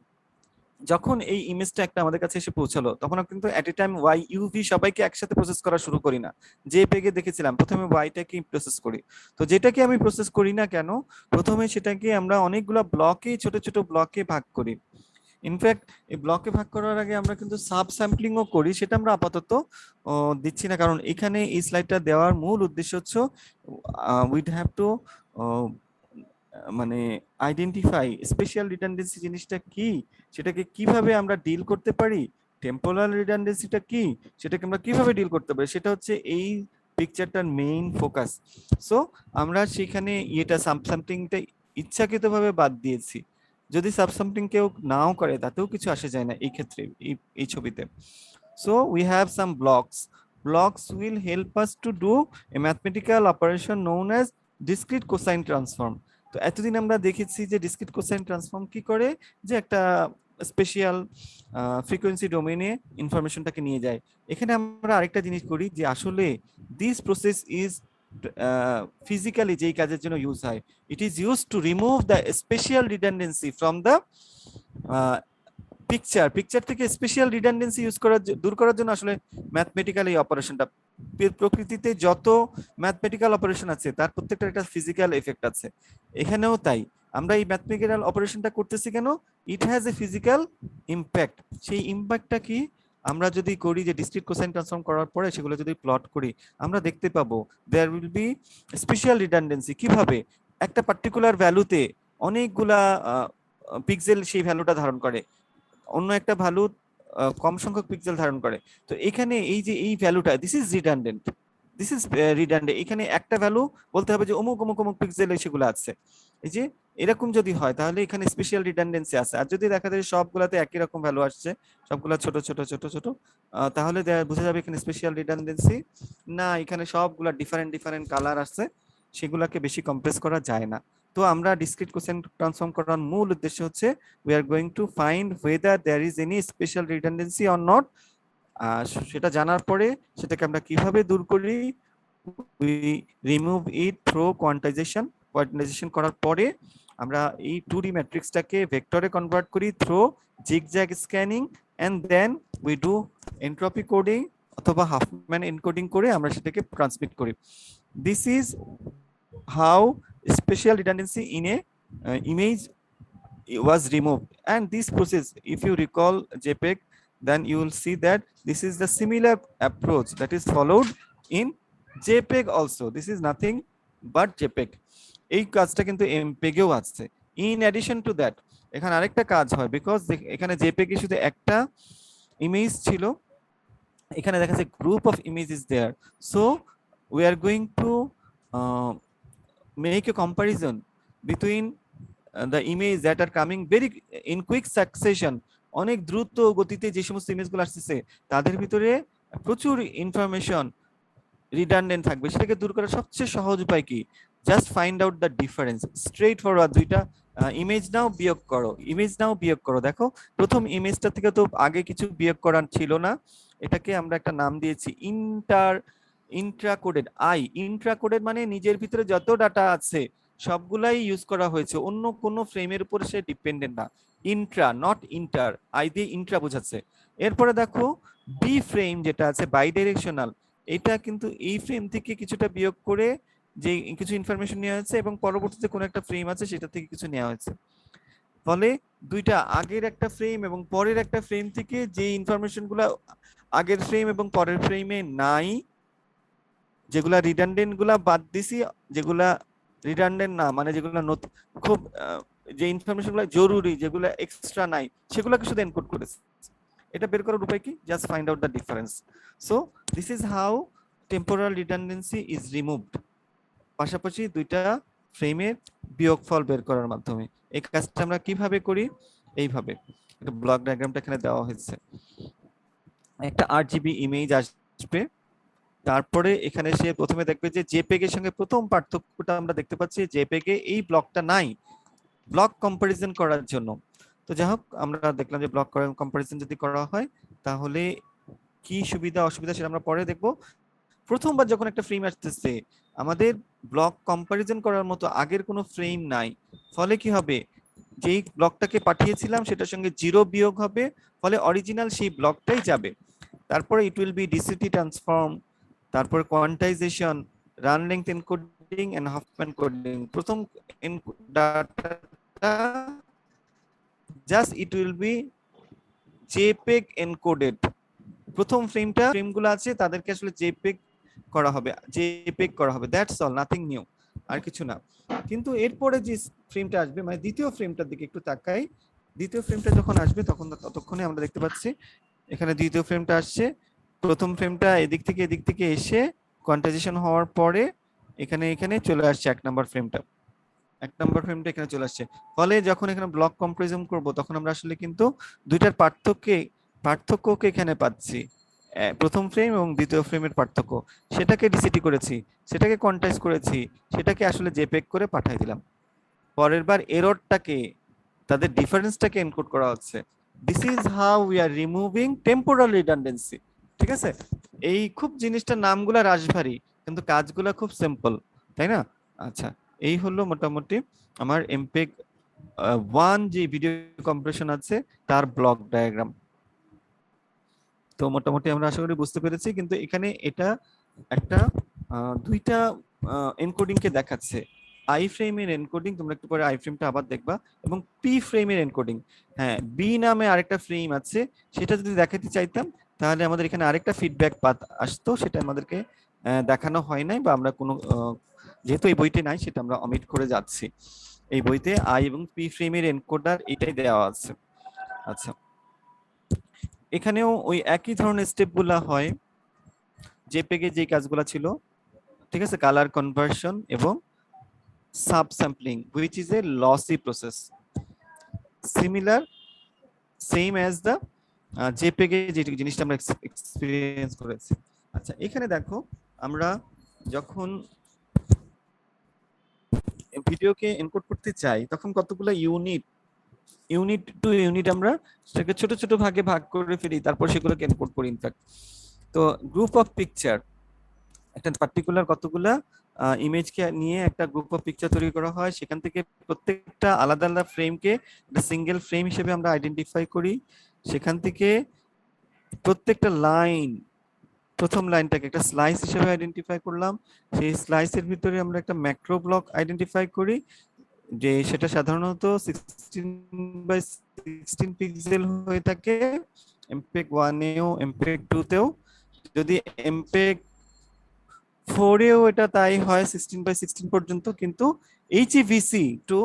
যখন এই ইমেজটা একটা আমাদের কাছে এসে পৌঁছালো, তখন কিন্তু এট এ টাইম YUV সবাইকে একসাথে প্রসেস করা শুরু করি না। যে পেগে দেখেছিলাম প্রথমে ওয়াইটাকে প্রসেস করি, তো যেটাকে আমি প্রসেস করি না কেন, প্রথমে সেটাকে আমরা অনেকগুলো ব্লকে, ছোট ছোট ব্লকে ভাগ করি। ইনফ্যাক্ট এই ব্লকে ভাগ করার আগে আমরা কিন্তু সাব স্যাম্পলিংও করি, সেটা আমরা আপাতত দিচ্ছি না, কারণ এখানে এই স্লাইডটা দেওয়ার মূল উদ্দেশ্য হচ্ছে উইড হ্যাভ টু মানে আইডেন্টিফাই স্পেশাল রিডান্ডেন্সি জিনিসটা কি, সেটাকে কিভাবে আমরা ডিল করতে পারি, টেম্পোরাল রিডান্ডেন্সিটা কি, সেটাকে আমরা কিভাবে ডিল করতে পারি, সেটা হচ্ছে এই পিকচারটার মেইন ফোকাস। সো আমরা সেখানে এটা সাবস্যাম্পলিংটা ইচ্ছাকৃতভাবে বাদ দিয়েছি। যদি সাবসামথিং কেউ নাও করে তাতেও কিছু আসে যায় না এই ক্ষেত্রে, এই ছবিতে। So we have some blocks will help us to do a mathematical operation known as discrete cosine transform. তো এতদিন আমরা দেখেছি যে ডিসক্রিট কোসাইন ট্রান্সফর্ম কি করে, যে একটা স্পেশাল ফ্রিকোয়েন্সি ডোমেইনে ইনফরমেশনটাকে নিয়ে যায়। এখানে আমরা আরেকটা জিনিস করি যে আসলে দিস প্রসেস ইজ ফিজিক্যালি যেই কাজের জন্য ইউজ হয়, it is used to remove the special redundancy from the picture থেকে স্পেশাল রিডান্ডেন্সি দূর করার জন্য আসলে ম্যাথমেটিক্যাল এই অপারেশনটা, প্রকৃতিতে যত ম্যাথমেটিক্যাল অপারেশন আছে তার প্রত্যেকটার একটা ফিজিক্যাল এফেক্ট আছে, এখানেও তাই। আমরা এই ম্যাথমেটিক্যাল অপারেশনটা করতেছি কেন, it has a physical impact. সেই ইম্প্যাক্টটা কি, আমরা যদি করি যে ডিসক্রিট কোসাইন ট্রান্সফর্ম করার পরে সেগুলো যদি প্লট করি, আমরা দেখতে পাবো there will be special redundancy. কিভাবে, একটা পার্টিকুলার ভ্যালুতে অনেকগুলা পিক্সেল সেই ভ্যালুটা ধারণ করে, অন্য একটা ভ্যালু কম সংখ্যক পিক্সেল ধারণ করে। তো এখানে এই যে এই ভ্যালুটা, দিস ইজ রিডান্ডেন্ট, এখানে একটা ভ্যালু বলতে হবে যে অমুক অমুক অমুক পিক্সেলে সেগুলো আছে। এই যে এরকম যদি হয় তাহলে এখানে স্পেশাল রিডান্ডেন্সি আছে। আর যদি দেখা যায় সবগুলাতে একই রকম ভ্যালু আসছে, সবগুলা ছোট ছোট ছোট ছোট, তাহলে বোঝা যাবে এখানে স্পেশাল রিডান্ডেন্সি না, এখানে সবগুলা ডিফারেন্ট ডিফারেন্ট কালার আসছে, সেগুলাকে বেশি কম্প্রেস করা যায় না। তো আমরা ডিসক্রিট কোসাইন ট্রান্সফর্ম করার মূল উদ্দেশ্য হচ্ছে we are going to find whether there is any special redundancy or not। সেটা জানার পরে সেটাকে আমরা কিভাবে দূর করি, we remove it through quantization করার পরে আমরা এই 2D ম্যাট্রিক্সটাকে ভেক্টরে কনভার্ট করি through zigzag scanning, and then we do entropy coding অথবা হাফম্যান এনকোডিং করে আমরা সেটাকে ট্রান্সমিট করি। This is how special redundancy in a image was removed. And this process, if you recall JPEG, then you will see that this is the similar approach that is followed in JPEG also. This is nothing but JPEG. এই কাজটা কিন্তু MPEG এও আছে। ইন অ্যাডিশন টু দ্যাট এখানে আরেকটা কাজ হয়, বিকজ এখানে জেপিজি শুধু একটা ইমেজ ছিল, এখানে দেখা যাচ্ছে group of images there, so we are going to make a comparison between the image that are coming very in quick succession, অনেক দ্রুত গতিতে যে সমস্ত ইমেজগুলো আসছে তাদের ভিতরে প্রচুর ইনফরমেশন রিডান্ডেন্ট থাকবে, সেটাকে দূর করার সবচেয়ে সহজ উপায় কি? Just find out the difference, straight forward দুইটা ইমেজ নাও বিয়োগ করো, ইমেজ নাও বিয়োগ করো। দেখো প্রথম ইমেজটা থেকে তো আগে কিছু বিয়োগ করার ছিল না, এটাকে আমরা একটা নাম দিয়েছি ইন্ট্রাকোডেড। ইন্ট্রাকোডেড মানে নিজের ভিতরে যত ডাটা আছে সবগুলাই ইউজ করা হয়েছে, অন্য কোনো ফ্রেমের উপর সে ডিপেন্ডেন্ট না। ইন্ট্রা নট ইন্টার, আই দিয়ে ইন্ট্রা বোঝাচ্ছে। এরপরে দেখো বি ফ্রেম যেটা আছে বাই ডাইরেকশনাল, এটা কিন্তু এই ফ্রেম থেকে কিছুটা বিয়োগ করে যে কিছু ইনফরমেশন নেওয়া হয়েছে এবং পরবর্তীতে কোন একটা ফ্রেম আছে সেটা থেকে কিছু নেওয়া হয়েছে, ফলে দুইটা আগের একটা ফ্রেম এবং পরের একটা ফ্রেম থেকে যে ইনফরমেশন গুলা আগের ফ্রেম এবং পরের ফ্রেমে নাই, যেগুলা রিডান্ডেন্ট গুলা বাদ দিছি, যেগুলা রিডান্ডেন্ট না মানে যেগুলা খুব যে ইনফরমেশন গুলা জরুরি, যেগুলা এক্সট্রা নাই, সেগুলাকে শুধু এনকোড করেছে। এটা বের করার উপায় কি? Just find out the difference. So this is how temporal redundancy is removed, পাশাপাশি দুইটা ফ্রেমের বিয়োগফল বের করার মাধ্যমে। এই কাজটা আমরা কিভাবে করি? এইভাবে, একটা ব্লক ডায়াগ্রামটা এখানে দেওয়া হয়েছে, একটা 8 GB ইমেজ আসবে, তারপরে এখানে সে প্রথমে দেখবে যে জেপিইজি এর সঙ্গে প্রথম পার্থক্যটা আমরা দেখতে পাচ্ছি, জেপিইজি এই ব্লকটা নাই ব্লক কম্পারিজন করার জন্য। তো যাই হোক, আমরা দেখলাম যে ব্লক কম্পারিজন যদি করা হয় তাহলে কি সুবিধা অসুবিধা সেটা আমরা পরে দেখব। প্রথমবার যখন একটা ফ্রেম আসতেছে আমাদের ব্লক কম্পারিজন করার মতো আগের কোনো ফ্রেম নাই, ফলে কি হবে, যেই ব্লকটাকে পাঠিয়েছিলাম সেটার সঙ্গে 0 বিয়োগ হবে, ফলে অরিজিনাল সেই ব্লকটাই যাবে। তারপরে it will be DCT transform, তারপর quantization, run length encoding and Huffman coding. প্রথম ডাটাটা just it will be JPEG encoded, প্রথম ফ্রেমগুলো আছে তাদেরকে আসলে জেপিইজি করা হবে, দ্যাটস অল, নাথিং নিউ, আর কিছু না। কিন্তু এরপরে যে ফ্রেমটা আসবে মানে দ্বিতীয় ফ্রেমটার দিকে একটু তাকাই, দ্বিতীয় ফ্রেমটা যখন আসবে তখন ততক্ষণে আমরা দেখতে পাচ্ছি এখানে দ্বিতীয় ফ্রেমটা আসছে, প্রথম ফ্রেমটা এদিক থেকে এসে কোয়ান্টাইজেশন হওয়ার পরে এখানে চলে আসছে এক নাম্বার ফ্রেমটা এখানে চলে আসছে। ফলে যখন এখানে ব্লক কম্পারিজন করব তখন আমরা আসলে কিন্তু দুইটার পার্থক্যকে এখানে পাচ্ছি, প্রথম ফ্রেম এবং দ্বিতীয় ফ্রেমের পার্থক্য, সেটাকে ডিসিটি করেছি, সেটাকে কোয়ান্টাইজ করেছি, সেটাকে আসলে জেপিইজি করে পাঠিয়ে দিলাম। পরের বার এররটাকে, তাদের ডিফারেন্সটাকে এনকোড করা হচ্ছে। This is how we are removing temporal redundancy. ঠিক আছে, এই খুব জিনিসটার নামগুলা রাশভারী কিন্তু কাজগুলা খুব সিম্পল, তাই না? আচ্ছা, এই হলো মোটামুটি আমার এমপেগ 1 যে ভিডিও কম্প্রেশন আছে তার ব্লক ডায়াগ্রাম। তো মোটামুটি আমরা আশা করি বুঝতে পেরেছি, কিন্তু এখানে এটা একটা দুইটা এনকোডিং কে দেখাচ্ছে, আই ফ্রেমের এনকোডিং, তোমরা একটু পরে আই ফ্রেমটা আবার দেখবা, এবং পি ফ্রেমের এনকোডিং। হ্যাঁ, বি নামে আরেকটা ফ্রেম আছে, সেটা যদি দেখাতে চাইতাম তাহলে আমাদের এখানে আরেকটা ফিডব্যাক পাথ আসতো, সেটা আমাদেরকে দেখানো হয় নাই, বা আমরা কোনো যেহেতু এই বইতে নাই সেটা আমরা অমিট করে যাচ্ছি। এই বইতে আই এবং পি ফ্রেমের এনকোডার এটাই দেওয়া আছে। আচ্ছা, এখানেও ওই একই ধরনের স্টেপগুলা হয় জেপিইজি যে কাজগুলো ছিল, ঠিক আছে, কালার কনভার্সন এবং সাবস্যাম্পলিং which is a lossy process, similar same as the JPEG যে জিনিসটা আমরা এক্সপেরিয়েন্স করেছি। আচ্ছা, এখানে দেখো আমরা যখন ভিডিওকে এনকোড করতে চাই তখন কতগুলো ইউনিট টু ইউনিট আমরা সেটাকে ছোট ছোট ভাগে ভাগ করে ফেলি, তারপর সেগুলোকে এনকোড করি। ইনফ্যাক্ট তো গ্রুপ অফ পিকচার, একটা পার্টিকুলার কতগুলা ইমেজকে নিয়ে একটা গ্রুপ অফ পিকচার তৈরি করা হয়, সেখান থেকে প্রত্যেকটা আলাদা আলাদা ফ্রেমকে একটা সিঙ্গেল ফ্রেম হিসেবে আমরা আইডেন্টিফাই করি, সেখান থেকে প্রত্যেকটা লাইন, প্রথম লাইনটাকে একটা স্লাইস হিসেবে আইডেন্টিফাই করলাম, সেই স্লাইসের ভিতরে আমরা একটা ম্যাক্রো ব্লক আইডেন্টিফাই করি, যে সেটা সাধারণত 16x16 পিক্সেল হয়ে থাকে এমপেগ 1 এও এমপেগ 2 তেও, যদি এমপেগ 4 এও এটা তাই হয় 16x16 পর্যন্ত, কিন্তু এইচইভিসি টু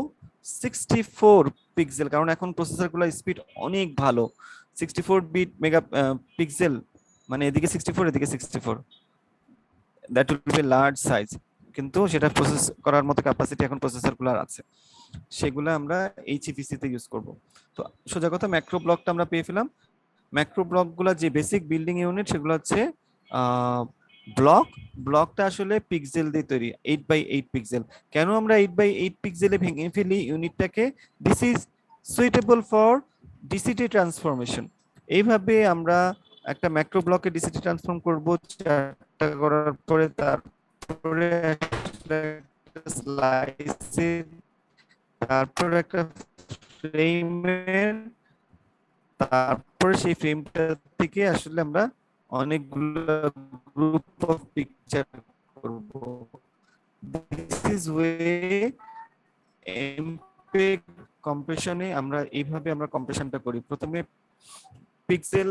64 পিক্সেল, কারণ এখন প্রসেসরগুলোর স্পিড অনেক ভালো। 64 বিট মেগা পিক্সেল, মানে এদিকে 64 এদিকে 64, that will be large size, কিন্তু সেটা প্রসেস করার মতো ক্যাপাসিটি এখন প্রসেসরগুলোর আছে, সেগুলো আমরা এইচইপিসি তে ইউজ করব। তো সোজা কথা ম্যাক্রো ব্লকটা আমরা পেয়ে ফেলাম। ম্যাক্রো ব্লকগুলো যে বেসিক বিল্ডিং ইউনিট সেগুলো হচ্ছে ব্লক। ব্লকটা আসলে পিক্সেল দিয়ে তৈরি, 8x8 পিক্সেল। কেন আমরা 8x8 পিক্সেলে ভেঙে ফেলি ইউনিটটাকে? This is suitable for DCT transformation. এইভাবে আমরা একটা ম্যাক্রো ব্লকে ডিসিটি ট্রান্সফর্ম করব, চারটা করার পরে তারপরে স্লাইসে, তারপর একটা ফ্রেমের, তারপরে সেই ফ্রেমটা থেকে আসলে আমরা অনেকগুলো গ্রুপ অফ পিকচার করব। দিস ইজ ওয়ে এমপেগ কম্প্রেশনে আমরা এইভাবে আমরা কম্প্রেশনটা করি। প্রথমে পিক্সেল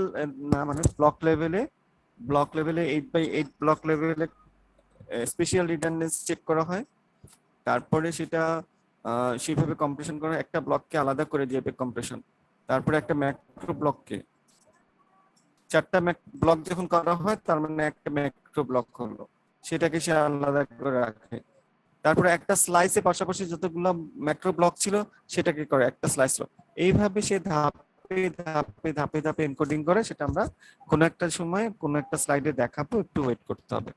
না, মানে ব্লক লেভেলে 8x8 ব্লক লেভেলে স্পেশাল রিডান্ডেন্সি চেক করা হয়, তারপরে সেটা সেইভাবে কম্প্রেশন করা, একটা ব্লককে আলাদা করে দিয়ে কম্প্রেশন, তারপরে একটা ম্যাক্রো ব্লককে, চারটা ব্লক যখন করা হয় তার মানে একটা ম্যাক্রো ব্লক হলো, সেটাকে সে আলাদা করে রাখে। তারপরে একটা স্লাইসে পাশাপাশি যতগুলো ম্যাক্রো ব্লক ছিল সেটাকে করে একটা স্লাইস। এইভাবে সে ধাপে ধাপে ধাপে ধাপে এনকোডিং করে, সেটা আমরা কোনো একটা সময় কোনো একটা স্লাইডে দেখাবো, একটু ওয়েট করতে হবে।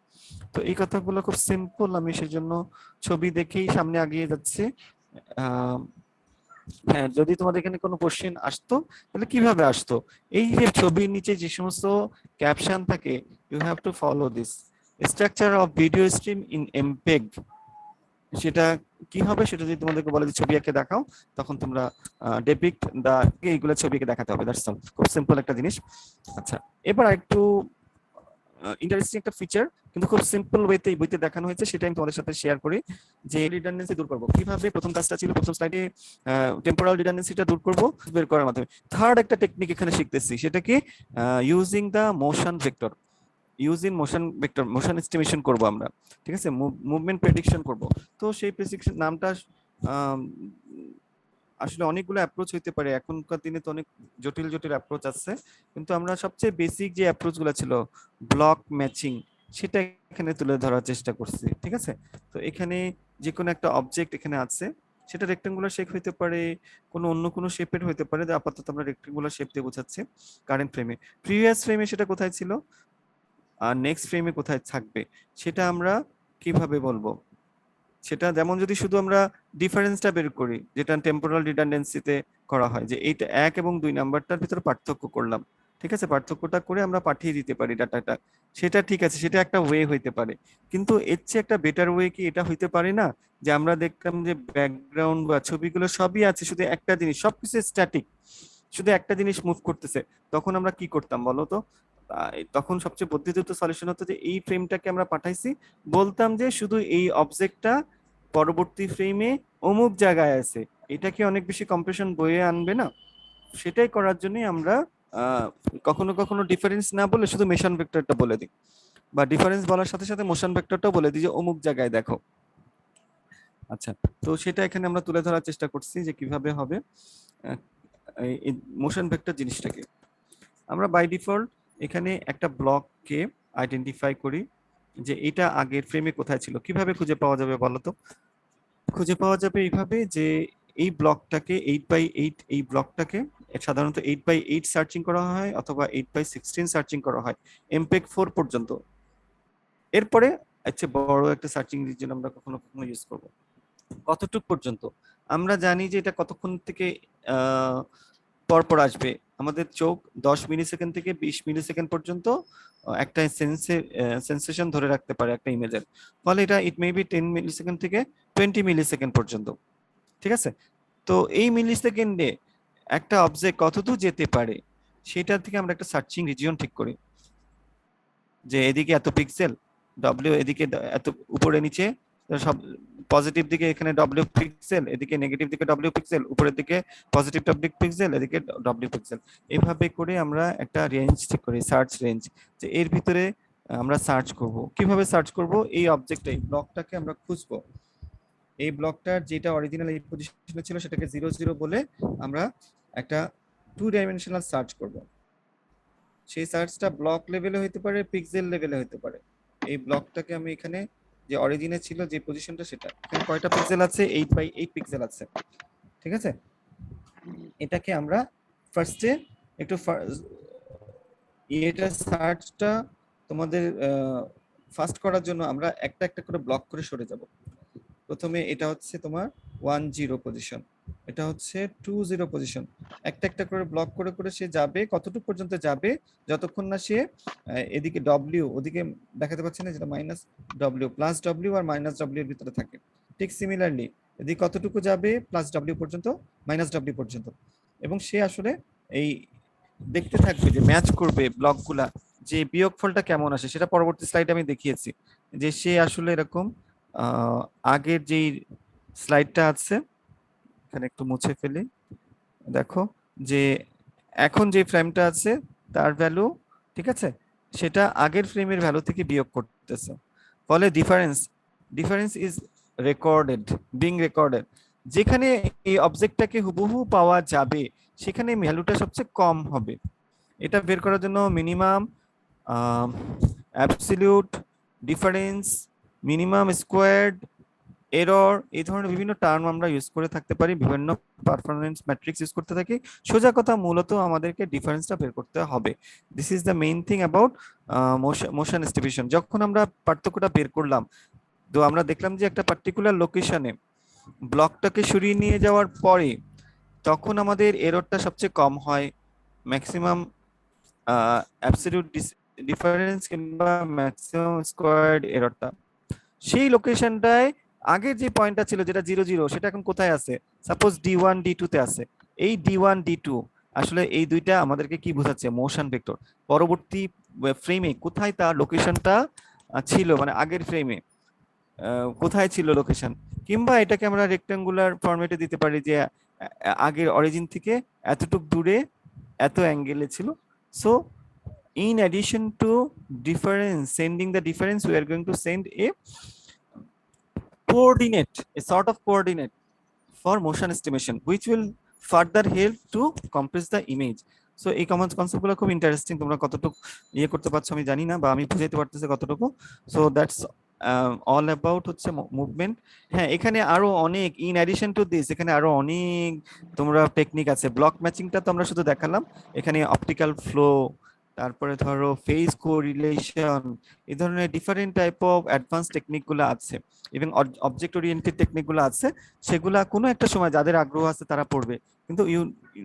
তো এই কথাগুলো খুব সিম্পল, আমি সেজন্য ছবি দেখেই সামনে আগিয়ে যাচ্ছি। হ্যাঁ, যদি তোমাদের এখানে কোনো কোশ্চেন আসতো তাহলে কিভাবে আসতো? এই যে ছবির নিচে যে সমস্ত ক্যাপশন থাকে, you have to follow this structure of video stream in MPEG. সেটা কি হবে সেটা যদি তোমাদেরকে বলে যে ছবি এঁকে দেখাও, তখন তোমরা ডেপিক্ট দা এইগুলো ছবি এঁকে দেখাতে হবে। দ্যাটস অল, খুব সিম্পল একটা জিনিস। আচ্ছা, এবার একটু ইন্টারেস্টিং একটা ফিচার, কিন্তু খুব সিম্পল ওয়েতে এই বইতে দেখানো হয়েছে, সেটা আমি তোমাদের সাথে শেয়ার করি। যে রিডান্ডেন্সি দূর করব কিভাবে, প্রথম কাজটা ছিল প্রথম স্লাইডে টেম্পোরাল রিডান্ডেন্সিটা দূর করব বের করার মাধ্যমে। থার্ড একটা টেকনিক এখানে শিখতেছি, সেটা কি using the motion vector. Using motion vector, motion estimation করব আমরা, ঠিক আছে, মুভমেন্ট প্রেডিকশন করব। তো সেই প্রেডিকশন নামটা আসলে অনেকগুলো অ্যাপ্রোচ হইতে পারে, এখনকার দিনে তো অনেক জটিল জটিল অ্যাপ্রোচ আছে, কিন্তু আমরা সবচেয়ে বেসিক যে অ্যাপ্রোচ গুলো ছিল ব্লক ম্যাচিং, সেটা এখানে তুলে ধরার চেষ্টা করছি, ঠিক আছে। তো এখানে যে কোনো একটা অবজেক্ট এখানে আছে, সেটা রেক্টেঙ্গুলার শেপ হইতে পারে, কোনো অন্য কোনো শেপের হইতে পারে, আপাতত আমরা রেক্টেঙ্গুলার শেপ দিয়ে বোঝাচ্ছি কারেন্ট ফ্রেমে। প্রিভিয়াস ফ্রেমে সেটা কোথায় ছিল আর নেক্সট ফ্রেমে কোথায় থাকবে, সেটা আমরা কিভাবে বলবো? সেটা যেমন যদি শুধু আমরা ডিফারেন্সটা বের করি, যেটা টেম্পোরাল রিডান্ডেন্সিতে করা হয়, যে এইটা 1 এবং 2 নাম্বারটার ভিতরে পার্থক্য করলাম, ঠিক আছে, পার্থক্যটা করে আমরা পাঠিয়ে দিতে পারি ডাটাটা, সেটা ঠিক আছে, সেটা একটা ওয়ে হইতে পারে। কিন্তু এর চেয়ে একটা বেটার ওয়ে কি এটা হইতে পারে না? যে আমরা দেখতাম যে ব্যাকগ্রাউন্ড বা ছবিগুলো সবই আছে, শুধু একটা জিনিস, সবকিছু স্ট্যাটিক, শুধু একটা জিনিস মুভ করতেছে, তখন আমরা কি করতাম বলো তো? তখন সবচেয়ে বুদ্ধিযুক্ত সলিউশন হতো যে এই ফ্রেমটাকে আমরা পাঠাইছি, বলতাম যে শুধু এই অবজেক্টটা পরবর্তী ফ্রেমে অমুক জায়গায় আছে, এটা কি অনেক বেশি কম্প্রেশন বয়ে আনবে না? সেটাই করার জন্যই আমরা কখনো কখনো ডিফারেন্স না বলে শুধু মোশন ভেক্টরটা বলে দিই, বা ডিফারেন্স বলার সাথে সাথে মোশন ভেক্টরটাও বলে দিই যে অমুক জায়গায় দেখো। আচ্ছা, তো সেটা এখানে আমরা তুলে ধরার চেষ্টা করছি যে কিভাবে হবে এই মোশন ভেক্টর জিনিসটাকে। আমরা বাই ডিফল্ট এখানে একটা ব্লককে আইডেন্টিফাই করি যে এটা আগের ফ্রেমে কোথায় ছিল। কিভাবে খুঁজে পাওয়া যাবে বলো তো? খুঁজে পাওয়া যাবে এইভাবে যে এই ব্লকটাকে 8x8, এই ব্লকটাকে সাধারণত 8x8 সার্চিং করা হয় অথবা 8x16 সার্চিং করা হয় এমপেগ 4 পর্যন্ত। এরপরে আচ্ছা বড় একটা সার্চিং রিজন আমরা কখনো কখনো ইউজ করব। কতটুক পর্যন্ত? আমরা জানি যে এটা কতক্ষণ থেকে পরপর আসবে। আমাদের চোখ 10 মিলি সেকেন্ড থেকে 20 মিলি সেকেন্ড পর্যন্ত একটা সেন্সেশন ধরে রাখতে পারে একটা ইমেজের, ফলে এটা ইট মে বি 10 মিলি সেকেন্ড থেকে 20 মিলি সেকেন্ড পর্যন্ত, ঠিক আছে। তো এই মিলি সেকেন্ডে একটা অবজেক্ট কতদূর যেতে পারে সেটা থেকে আমরা একটা সার্চিং রিজিয়ন ঠিক করি, যে এদিকে এত পিক্সেল, ডব্লিউ এদিকে এত উপরে নিচে সব পজিটিভ দিকে এখানে ডব্লিউ পিক্সেল, এদিকে নেগেটিভ দিকে ডব্লিউ পিক্সেল, উপরের দিকে পজিটিভ ডব্লিউ পিক্সেল, এদিকে ডব্লিউ পিক্সেল। এইভাবে করে আমরা একটা রেঞ্জ ঠিক করি, সার্চ রেঞ্জ, যে এর ভিতরে আমরা সার্চ করব। কিভাবে সার্চ করব? এই অবজেক্টটা, এই ব্লকটাকে আমরা খুঁজবো, এই ব্লকটার যেটা অরিজিনাল এই পজিশনে ছিল সেটাকে 00 বলে আমরা একটা 2 ডাইমেনশনাল সার্চ করব। সেই সার্চটা ব্লক লেভেলে হতে পারে, পিক্সেল লেভেলে হতে পারে। এই ব্লকটাকে আমি এখানে যে অরিজিনে ছিল যে পজিশনটা, সেটা এখানে কয়টা পিক্সেল আছে, 8 বাই 8 পিক্সেল আছে, ঠিক আছে। এটাকে আমরা ফার্স্টে একটু এটা সার্চটা তোমাদের ফাস্ট করার জন্য আমরা একটা একটা করে ব্লক করে সরে যাব। প্রথমে এটা হচ্ছে তোমার 10 পজিশন, এটা হচ্ছে 20 পজিশন। একটা একটা করে ব্লক করে করে সে যাবে, কতটুকু পর্যন্ত যাবে, যতক্ষণ না সে এদিকে ডব্লিউ, ওদিকে দেখাতে পাচ্ছি না, যেটা minus W, plus W R minus W এর ভিতরে থাকে। ঠিক সিমিলারলি এদিকে কতটুকু যাবে, প্লাস ডব্লিউ পর্যন্ত, মাইনাস ডব্লিউ পর্যন্ত। এবং সে আসলে এই দেখতে থাকবে যে ম্যাচ করবে ব্লকগুলা, যে বিয়োগফলটা কেমন আসে, সেটা পরবর্তী স্লাইডে আমি দেখিয়েছি যে সে আসলে এরকম আগের যেই স্লাইডটা আছে, এখানে একটু মুছে ফেলি, দেখো যে এখন যে ফ্রেমটা আছে তার ভ্যালু, ঠিক আছে, সেটা আগের ফ্রেমের ভ্যালু থেকে বিয়োগ করতেছে, ফলে difference is recorded, being recorded. যেখানে এই অবজেক্টটাকে হুবহু পাওয়া যাবে সেখানে ভ্যালুটা সবচেয়ে কম হবে। এটা বের করার জন্য minimum, absolute difference, minimum squared, error, এই ধরনের বিভিন্ন টার্ম আমরা ইউজ করে থাকতে পারি, বিভিন্ন পারফরমেন্স ম্যাট্রিক্স ইউজ করতে থাকি। সোজা কথা মূলত আমাদেরকে ডিফারেন্সটা বের করতে হবে। This is the main thing about motion estimation. যখন আমরা পার্থক্যটা বের করলাম, তো আমরা দেখলাম যে একটা পার্টিকুলার লোকেশনে ব্লকটাকে সরিয়ে নিয়ে যাওয়ার পরে তখন আমাদের এররটা সবচেয়ে কম হয়, ম্যাক্সিমাম অ্যাবসলিউট ডিফারেন্স কিংবা ম্যাক্সিমাম স্কোয়ার্ড এররটা। সেই লোকেশনটায় আগের যে পয়েন্টটা ছিল যেটা 00, সেটা এখন কোথায় আছে, সাপোজ D1 D2 তে আছে। এই D1 D2 আসলে এই দুইটা আমাদেরকে কি বোঝাচ্ছে, মোশন ভেক্টর। পরবর্তী ফ্রেমে কোথায় তার লোকেশনটা ছিল, মানে আগের ফ্রেমে কোথায় ছিল লোকেশন, কিংবা এটাকে আমরা রেক্টাঙ্গুলার ফরম্যাটে দিতে পারি যে আগের অরিজিন থেকে এতটুক দূরে এত অ্যাঙ্গেলে ছিল। So in addition to difference, sending the difference, we are going to send a coordinate, a sort of coordinate for motion estimation, which will further help to compress the image. So এই কনসেপ্ট গুলো খুব ইন্টারেস্টিং, তোমরা কতটুকু ইয়ে করতে পারছো আমি জানি না, বা আমি বুঝাইতে পারতেছি কতটুকু। সো দ্যাটস অল অ্যাবাউট হচ্ছে মুভমেন্ট। হ্যাঁ, এখানে আরো অনেক, ইন অ্যাডিশন টু দিস, এখানে আরো অনেক তোমরা টেকনিক আছে। ব্লক ম্যাচিংটা তো আমরা শুধু দেখালাম, এখানে অপটিক্যাল ফ্লো, তারপরে ধরো ফেজ কোরিলেশন, এই ধরনের different type of advance technique গুলো আছে, এবং অবজেক্ট ওরিয়েন্টেড টেকনিক গুলো আছে। সেগুলা কোনো একটা সময় যাদের আগ্রহ আছে তারা পড়বে, কিন্তু you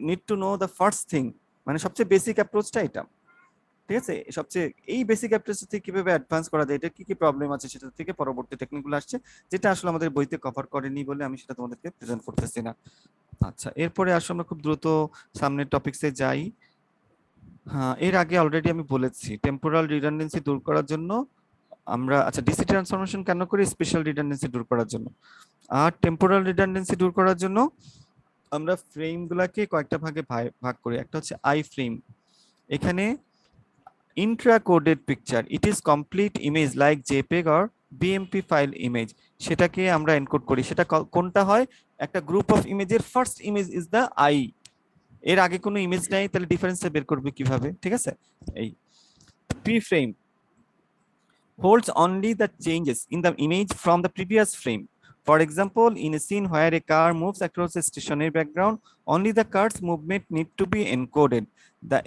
need to know the first thing, মানে সবচেয়ে বেসিক অ্যাপ্রোচটা এটা, ঠিক আছে। সবচেয়ে এই বেসিক অ্যাপ্রোচ থেকে কিভাবে অ্যাডভান্স করা যায়, এটা কি কি প্রবলেম আছে, সেটা থেকে পরবর্তী টেকনিকগুলো আসছে, যেটা আসলে আমাদের বইতে কভার করেনি বলে আমি সেটা তোমাদেরকে প্রেজেন্ট করতেছি না। আচ্ছা, এরপরে আসলে আমরা খুব দ্রুত সামনের টপিকসে যাই। হ্যাঁ, এর আগে অলরেডি আমি বলেছি টেম্পোরাল রিডান্ডেন্সি দূর করার জন্য আমরা, আচ্ছা, ডিসি ট্রান্সফরমেশন কেন করি, স্পেশাল রিডান্ডেন্সি দূর করার জন্য। আর টেম্পোরাল রিডান্ডেন্সি দূর করার জন্য আমরা ফ্রেম গুলাকে কয়েকটা ভাগে ভাগ করি। একটা হচ্ছে আই ফ্রেম, এখানে intra coded picture, it is complete image like JPEG or BMP file image, সেটাকে আমরা এনকোড করি। সেটা কোনটা হয়, একটা গ্রুপ অফ ইমেজের first image is the I, এর আগে কোনো ইমেজ নাই, তাহলে ডিফারেন্সটা বের করবে কিভাবে, ঠিক আছে। এই pre frame holds only the changes in the image from the previous frame. For example, in a scene where a car moves across a stationary background, only the car's movement need to be encoded. The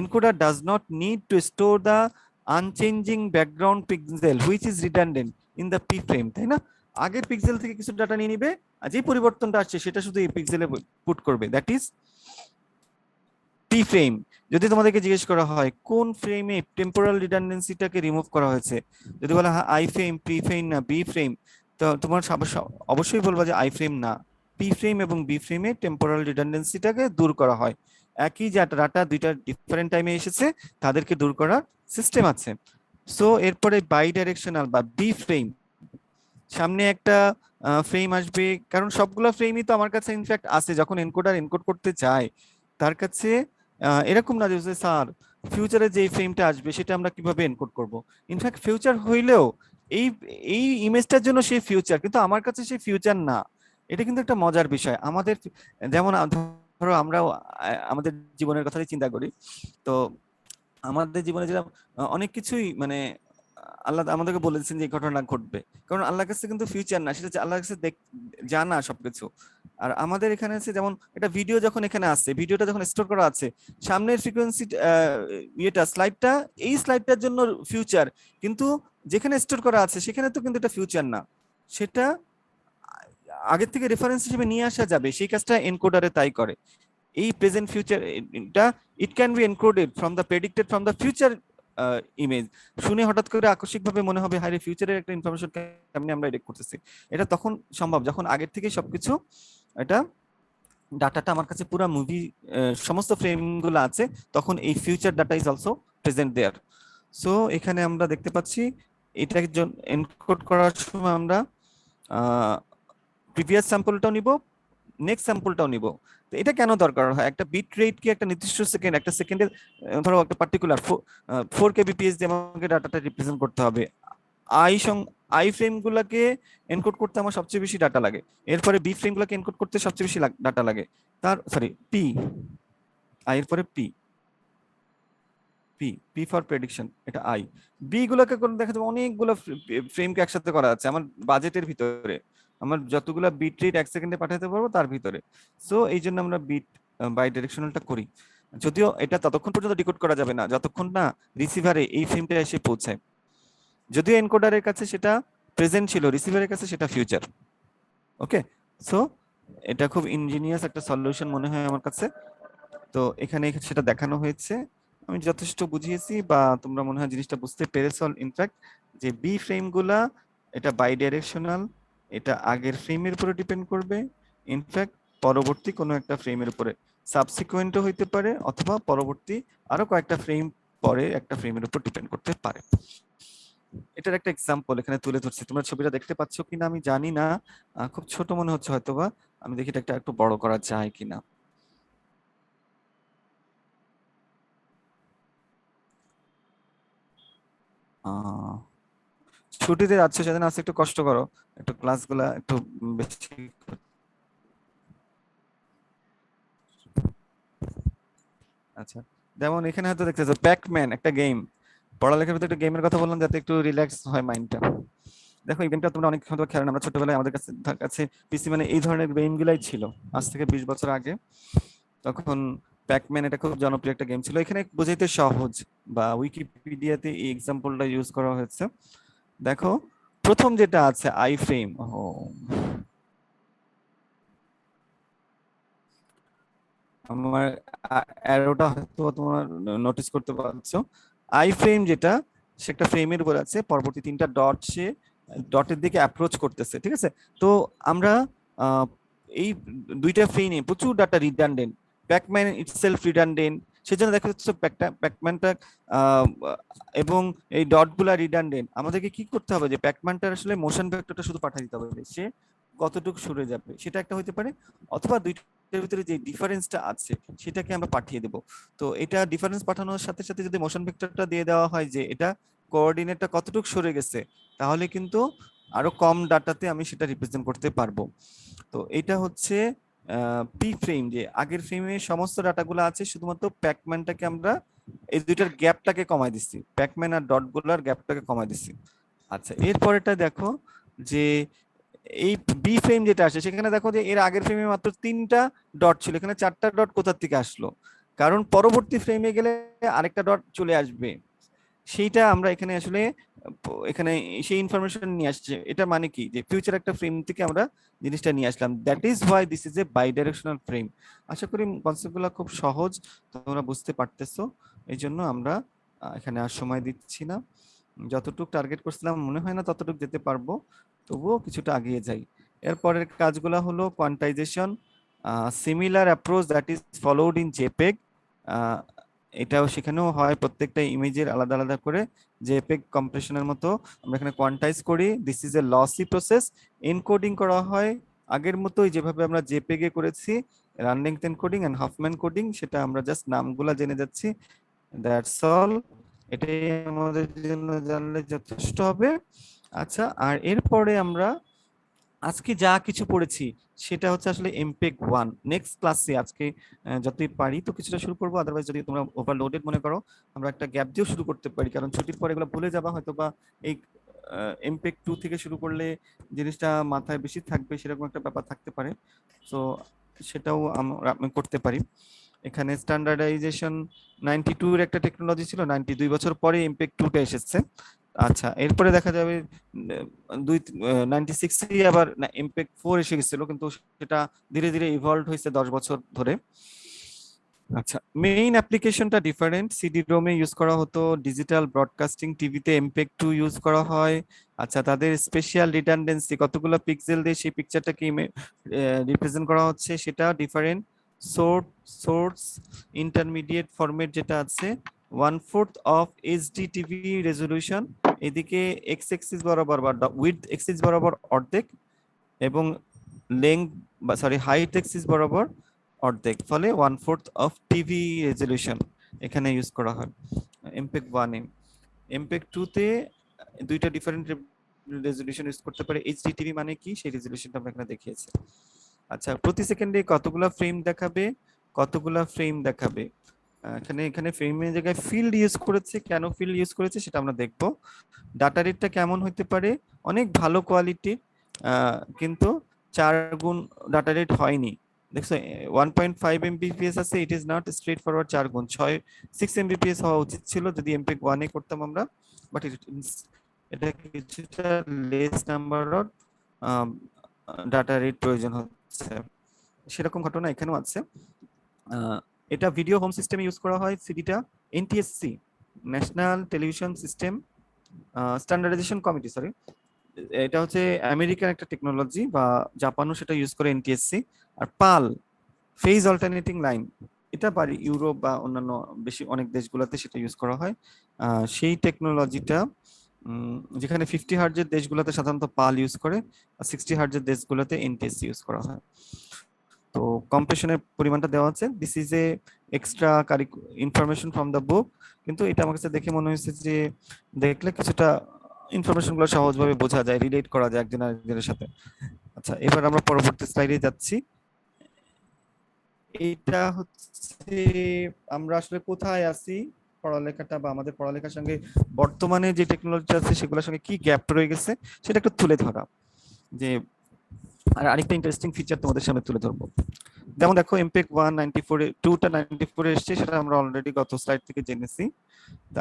encoder does not need to store the unchanging background pixel, which is redundant in the P frame, তাই না? আগের পিক্সেল থেকে কিছু ডাটা নিয়ে নিবে, আর যে পরিবর্তনটা আসছে সেটা শুধু এই পিক্সেলে পুট করবে, দ্যাট ইজ পি ফ্রেম। যদি তোমাদেরকে জিজ্ঞেস করা হয় কোন ফ্রেমে টেম্পোরাল রিডান্ডেন্সিটাকে রিমুভ করা হয়েছে, যদি বলা হয় আই ফ্রেম, পি ফ্রেম না বি ফ্রেম, তো তোমার অবশ্যই বলবা যে আই ফ্রেম না, পি ফ্রেম এবং বি ফ্রেমে টেম্পোরাল রিডান্ডেন্সিটাকে দূর করা হয়। একই ডাটা দুইটা ডিফারেন্ট টাইমে এসেছে, তাদেরকে দূর করার সিস্টেম আছে। সো এরপরে বাই ডাইরেকশনাল বা বি ফ্রেম, সামনে একটা ফ্রেম আসবে, কারণ সবগুলো ফ্রেমই তো আমার কাছে ইনফ্যাক্ট আছে, যখন এনকোডার এনকোড করতে যায় তার কাছে এরকম না যে স্যার ফিউচারে যে ফ্রেমটা আসবে সেটা আমরা কিভাবে এনকোড করব। ইনফ্যাক্ট ফিউচার হইলেও এই এই ইমেজটার জন্য সেই ফিউচার, কিন্তু আমার কাছে সেই ফিউচার না। এটা কিন্তু একটা মজার বিষয় আমাদের। যেমন ধরো আমরা আমাদের জীবনের কথাই চিন্তা করি। তো আমাদের জীবনে যেরকম অনেক কিছুই মানে আল্লাহ আমাদেরকে বলেছেন যে এই ঘটনা ঘটবে, কারণ আল্লাহর কাছে কিন্তু ফিউচার না, সেটা হচ্ছে আল্লাহর কাছে জানা সবকিছু। আর আমাদের এখানে আছে যেমন একটা ভিডিও যখন এখানে আসছে, ভিডিওটা যখন স্টোর করা আছে, সামনের ফ্রিকোয়েন্সি ইয়েটা স্লাইডটা, এই স্লাইডটার জন্য ফিউচার, কিন্তু যেখানে স্টোর করা আছে সেখানে তো কিন্তু এটা ফিউচার না, সেটা আগের থেকে রেফারেন্স হিসেবে নিয়ে আসা যাবে, সেই কাজটা এনকোডারে তাই করে। এই প্রেজেন্ট ফিউচার এটা it can be encoded from the predicted from the future image. শুনে হঠাৎ করে আকস্মিকভাবে মনে হবে হাই রে, ফিউচারের একটা ইনফরমেশন কেমনে আমরা এডিট করতেছি। এটা তখন সম্ভব যখন আগের থেকে সবকিছু এটা ডাটাটা আমার কাছে পুরো মুভি সমস্ত ফ্রেম গুলো আছে, তখন এই future data is also present there. So এখানে আমরা দেখতে পাচ্ছি এটা একজন এনকোড করার সময় আমরা প্রিভিয়াস স্যাম্পলটাও নিব, নেক্সট স্যাম্পলটাও নিব। তো এটা কেন দরকার হয়? একটা বিট রেট কি একটা নির্দিষ্ট সেকেন্ড, একটা সেকেন্ডে ধরো একটা পার্টিকুলার 4 kbps দিয়ে আমাকে ডাটাটা রিপ্রেজেন্ট করতে হবে। আই আই ফ্রেম গুলাকে এনকোড করতে আমার সবচেয়ে বেশি ডাটা লাগে, এরপরে বি ফ্রেম গুলাকে এনকোড করতে সবচেয়ে বেশি ডাটা লাগে। তার সরি পি, আই এর পরে P, P P for prediction, এটা আই। বি গুলোকে করে দেখা যাবে অনেকগুলো ফ্রেমকে একসাথে করা আছে আমার বাজেটের ভিতরে, আমার যতগুলো বিট রেট 1 সেকেন্ডে পাঠাতে পারবো তার ভিতরে। সো এই জন্য আমরা বিট বাই ডিরেকশনালটা করি, যদিও এটা ততক্ষণ পর্যন্ত ডিকোড করা যাবে না যতক্ষণ না রিসিভারে এই ফ্রেমটা এসে পৌঁছায়। যদিও এনকোডারের কাছে সেটা প্রেজেন্ট ছিল, রিসিভারের কাছে সেটা ফিউচার। ওকে, সো এটা খুব ইঞ্জিনিয়াস একটা সলিউশন মনে হয় আমার কাছে। তো এখানে সেটা দেখানো হয়েছে, আমি যথেষ্ট বুঝিয়েছি বা তোমরা মনে হয় জিনিসটা বুঝতে পেরেছো। ইনফ্যাক্ট যে বি ফ্রেম গুলা এটা বাই ডাইরেকশনাল, এটা আগের ফ্রেমের উপরে ডিপেন্ড করবে, ইনফ্যাক্ট পরবর্তী কোনো একটা ফ্রেমের উপরে, সাবসিকুয়েন্টও হইতে পারে অথবা পরবর্তী আরো কয়েকটা ফ্রেম পরে একটা ফ্রেমের উপর ডিপেন্ড করতে পারে। এটার একটা এক্সাম্পল এখানে তুলে ধরছি, তোমরা ছবিটা দেখতে পাচ্ছ কিনা আমি জানি না, খুব ছোট মনে হচ্ছে হয়তোবা, আমি দেখি এটা একটু বড় করা যায় কিনা। ছুটিতে যাচ্ছ সেদিন আজকে একটু কষ্ট করো, একটু ক্লাসগুলা একটু বেশি। আচ্ছা, যেমন এখানে হয়তো দেখতেছো প্যাকম্যান একটা গেম, পড়ালেখার ভিতরে একটা গেমের কথা বললাম যাতে একটু রিল্যাক্স হয় মাইন্ডটা। দেখো এই গেমটা তোমরা অনেক হয়তো খেলো না, আমরা ছোটবেলায় আমাদের কাছে কাছে পিসি মানে এই ধরনের গেম গুলাই ছিল, আজ থেকে 20 বছর আগে। তখন প্যাকম্যান এটা খুব জনপ্রিয় একটা গেম ছিল, এখানে বোঝাইতে সহজ বা উইকিপিডিয়াতে এই এক্সাম্পলটা ইউজ করা হয়েছে। দেখো প্রথম যেটা আছে আই ফ্রেম, ও আমার অ্যারোটা হয়তো তোমার নোটিস করতে পারছো, আই ফ্রেম যেটা সে একটা ফ্রেমের উপর আছে, পরবর্তী 3টা ডট সে ডটের দিকে অ্যাপ্রোচ করতেছে, ঠিক আছে। তো আমরা আহ, এই 2টা ফ্রেমে প্রচুর data redundant, Pac-Man itself redundant, সেজন্য দেখা যাচ্ছে প্যাকম্যানটা এবং এই ডটগুলা রিডান্ডেন্ট। আমাদেরকে কি করতে হবে যে প্যাকম্যানটার আসলে মোশন ভেক্টরটা শুধু পাঠিয়ে দিতে হবে, সে কতটুকু সরে যাবে সেটা একটা হতে পারে, অথবা দুইটার ভিতরে যে ডিফারেন্সটা আছে সেটাকে আমরা পাঠিয়ে দেব। তো এটা ডিফারেন্স পাঠানোর সাথে সাথে যদি মোশন ভেক্টরটা দিয়ে দেওয়া হয় যে এটা কোঅর্ডিনেটটা কতটুকু সরে গেছে, তাহলে কিন্তু আরো কম ডাটাতে আমি সেটা রিপ্রেজেন্ট করতে পারবো। তো এটা হচ্ছে পি ফ্রেম, যে আগের ফ্রেমে সমস্ত ডাটাগুলো আছে, শুধুমাত্র প্যাকম্যানটাকে আমরা এই দুইটার গ্যাপটাকে কমাই দিচ্ছি, প্যাকম্যান আর ডট গুলার গ্যাপটাকে কমাই দিচ্ছি। আচ্ছা, এরপরেটা দেখো যে এই বি ফ্রেম যেটা আসে সেখানে দেখো যে এর আগের ফ্রেমে মাত্র 3টা ডট ছিল, এখানে 4টা ডট কোথা থেকে আসলো? কারণ পরবর্তী ফ্রেমে গেলে আরেকটা ডট চলে আসবে, সেইটা আমরা এখানে আসলে এখানে সেই ইনফরমেশন নিয়ে আসছে। এটা মানে কি যে ফিউচার একটা ফ্রেম থেকে আমরা জিনিসটা নিয়ে আসলাম, that is why this is a bidirectional frame. আশা করি কনসেপ্টগুলো খুব সহজ, তোমরা বুঝতে পারতেছো। এই জন্য আমরা এখানে আর সময় দিচ্ছি না, যতটুকু টার্গেট করছিলাম মনে হয় না ততটুকু যেতে পারবো, তবুও কিছুটা এগিয়ে যাই। এরপরের কাজগুলো হলো quantization, similar approach that is followed in JPEG. এটাও সেখানেও হয়, প্রত্যেকটা ইমেজের আলাদা আলাদা করে জেপেগ কম্প্রেশনের মতো আমরা এখানে কোয়ান্টাইজ করি। This is A lassi process. Encoding করা হয় আগের মতোই যেভাবে আমরা জেপেগে করেছি, রানলেংথ এনকোডিং এন্ড হফম্যান কোডিং, সেটা আমরা জাস্ট নামগুলা জেনে যাচ্ছি, দ্যাটস অল। এটাই আমাদের জন্য জানলে যথেষ্ট হবে। আচ্ছা, আর এরপরে আমরা আজকে যা কিছু পড়েছি সেটা হচ্ছে আসলে এমপেগ 1। নেক্সট ক্লাসে আজকে যতই পারি তো কিছুটা শুরু করবো, আদারওয়াইজ যদি তোমরা ওভারলোডেড মনে করো আমরা একটা গ্যাপ দিয়েও শুরু করতে পারি, কারণ ছুটির পরে এগুলো ভুলে যাবা হয়তো, বা এই এমপেগ 2 থেকে শুরু করলে জিনিসটা মাথায় বেশি থাকবে সেরকম একটা ব্যাপার থাকতে পারে। তো সেটাও আমরা করতে পারি। এখানে স্ট্যান্ডার্ডাইজেশন 92 এর একটা টেকনোলজি ছিল, 92 বছর পরে ইমপ্যাক্ট 2 টা এসেছে। আচ্ছা, এরপরে দেখা যাবে 96 আবার ইমপ্যাক্ট 4 এসে গেছিল, কিন্তু সেটা ধীরে ধীরে ইভলভ হয়েছে 10 বছর ধরে। আচ্ছা, মেইন অ্যাপ্লিকেশনটা ডিফারেন্ট। সিডি রোমে ইউজ করা হতো, ডিজিটাল ব্রডকাস্টিং টিভিতে এমপেগ 2 ইউজ করা হয়। আচ্ছা, তাদের স্পেশাল রিডান্ডেন্সি, কতগুলো পিক্সেল দিয়ে সেই পিকচারটাকে রিপ্রেজেন্ট করা হচ্ছে সেটা ডিফারেন্ট। সোর্স ইন্টারমিডিয়েট ফরম্যাট যেটা আছে 1/4 অফ এইচডি টিভি রেজলিউশন, এদিকে এক্স এক্সিস বরাবর বা উইডথ এক্সিস বরাবর অর্ধেক, এবং লেংথ বা সরি হাইট এক্সিস বরাবর অর্ধেক, ফলে 1/4 অফ টিভি রেজলিউশন এখানে ইউজ করা হয় এমপেগ 1 এ। এমপেগ 2 তে দুইটা ডিফারেন্ট রেজলিউশন ইউজ করতে পারে। এইচডি টিভি মানে কি সেই রেজলিউশনটা আমরা এখানে দেখিয়েছি। আচ্ছা, প্রতি সেকেন্ডে কতগুলা ফ্রেম দেখাবে, কতগুলা ফ্রেম দেখাবে, এখানে এখানে ফ্রেমের জায়গায় ফিল্ড ইউজ করেছে, কেন ফিল্ড ইউজ করেছে সেটা আমরা দেখব। ডাটা রেটটা কেমন হতে পারে, অনেক ভালো কোয়ালিটির, কিন্তু 4 গুণ ডাটা রেট হয়নি। দেখছো 1.5 এমবিপিএস আছে, it is not straight forward 4 গুণ 6 এমবিপিএস হওয়া উচিত ছিল যদি এমপেগ 1 এ করতাম আমরা, বাট এটা কিছুটা less number of data rate প্রয়োজন হচ্ছে। সেরকম ঘটনা এখানেও আছে। এটা ভিডিও হোম সিস্টেমে ইউজ করা হয় সিডিটা। NTSC national television system standardization committee, sorry, এটা হচ্ছে আমেরিকান একটা টেকনোলজি, বা জাপানও সেটা ইউজ করে এনটিএসসি। আর পাল ফেজ অল্টারনেটিং লাইন, এটা পারি ইউরোপ বা অন্যান্য বেশি অনেক দেশগুলোতে সেটা ইউজ করা হয়। সেই টেকনোলজিটা যেখানে 50 হার্জের দেশগুলোতে সাধারণত পাল ইউজ করে, আর 60 হার্জের দেশগুলোতে এনটিএসসি ইউজ করা হয়। তো কম্প্রেশনের পরিমাণটা দেওয়া আছে, this is A extra information from the book, কিন্তু এটা আমার কাছে দেখে মনে হয়েছে যে দেখলে কিছুটা ইনফরমেশন গুলো সহজভাবে বোঝা যায়, রিলেট করা যায় একজন আরেকজনের সাথে। আচ্ছা, এবার আমরা পরবর্তী স্লাইডে যাচ্ছি। এইটা হচ্ছে আমরা আসলে কোথায় আছি পড়ালেখাটা, বা আমাদের পড়ালেখার সঙ্গে বর্তমানে যে টেকনোলজি আছে সেগুলোর সঙ্গে কি গ্যাপ রয়ে গেছে সেটা একটু তুলে ধরা। যে আর আরেকটা ইন্টারেস্টিং ফিচার তোমাদের সামনে তুলে ধরবো। যেমন দেখো এমপেগ 1 94 এ 2 টা 94 এ এসেছে, সেটা আমরা অলরেডি গত স্লাইড থেকে জেনেছি।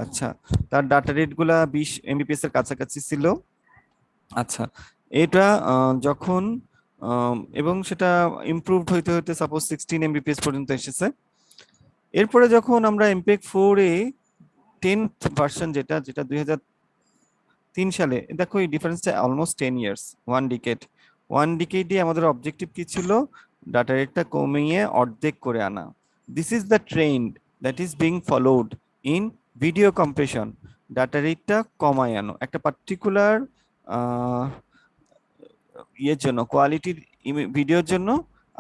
আচ্ছা, তার ডাটা রেট গুলা 20 এমবিপিএস এর কাছাকাছি ছিল। আচ্ছা, এটা যখন এবং সেটা ইমপ্রুভড হইতে হইতে সাপোজ 16 এমবিপিএস পর্যন্ত এসেছে। এরপরে যখন আমরা এমপেগ 4 এ 10th ভার্সন যেটা যেটা 2003 সালে, দেখো এই ডিফারেন্সটা অলমোস্ট 10 ইয়ার্স, 1 ডিকেড। 1 ডিকেডে আমাদের অবজেক্টিভ কি ছিল, ডাটা রেটটা কমিয়ে অর্ধেক করে আনা। This is the trend that is being followed in video compression. Data রেটটা কমায় আনো একটা পার্টিকুলার ইয়ের জন্য, কোয়ালিটির ভিডিওর জন্য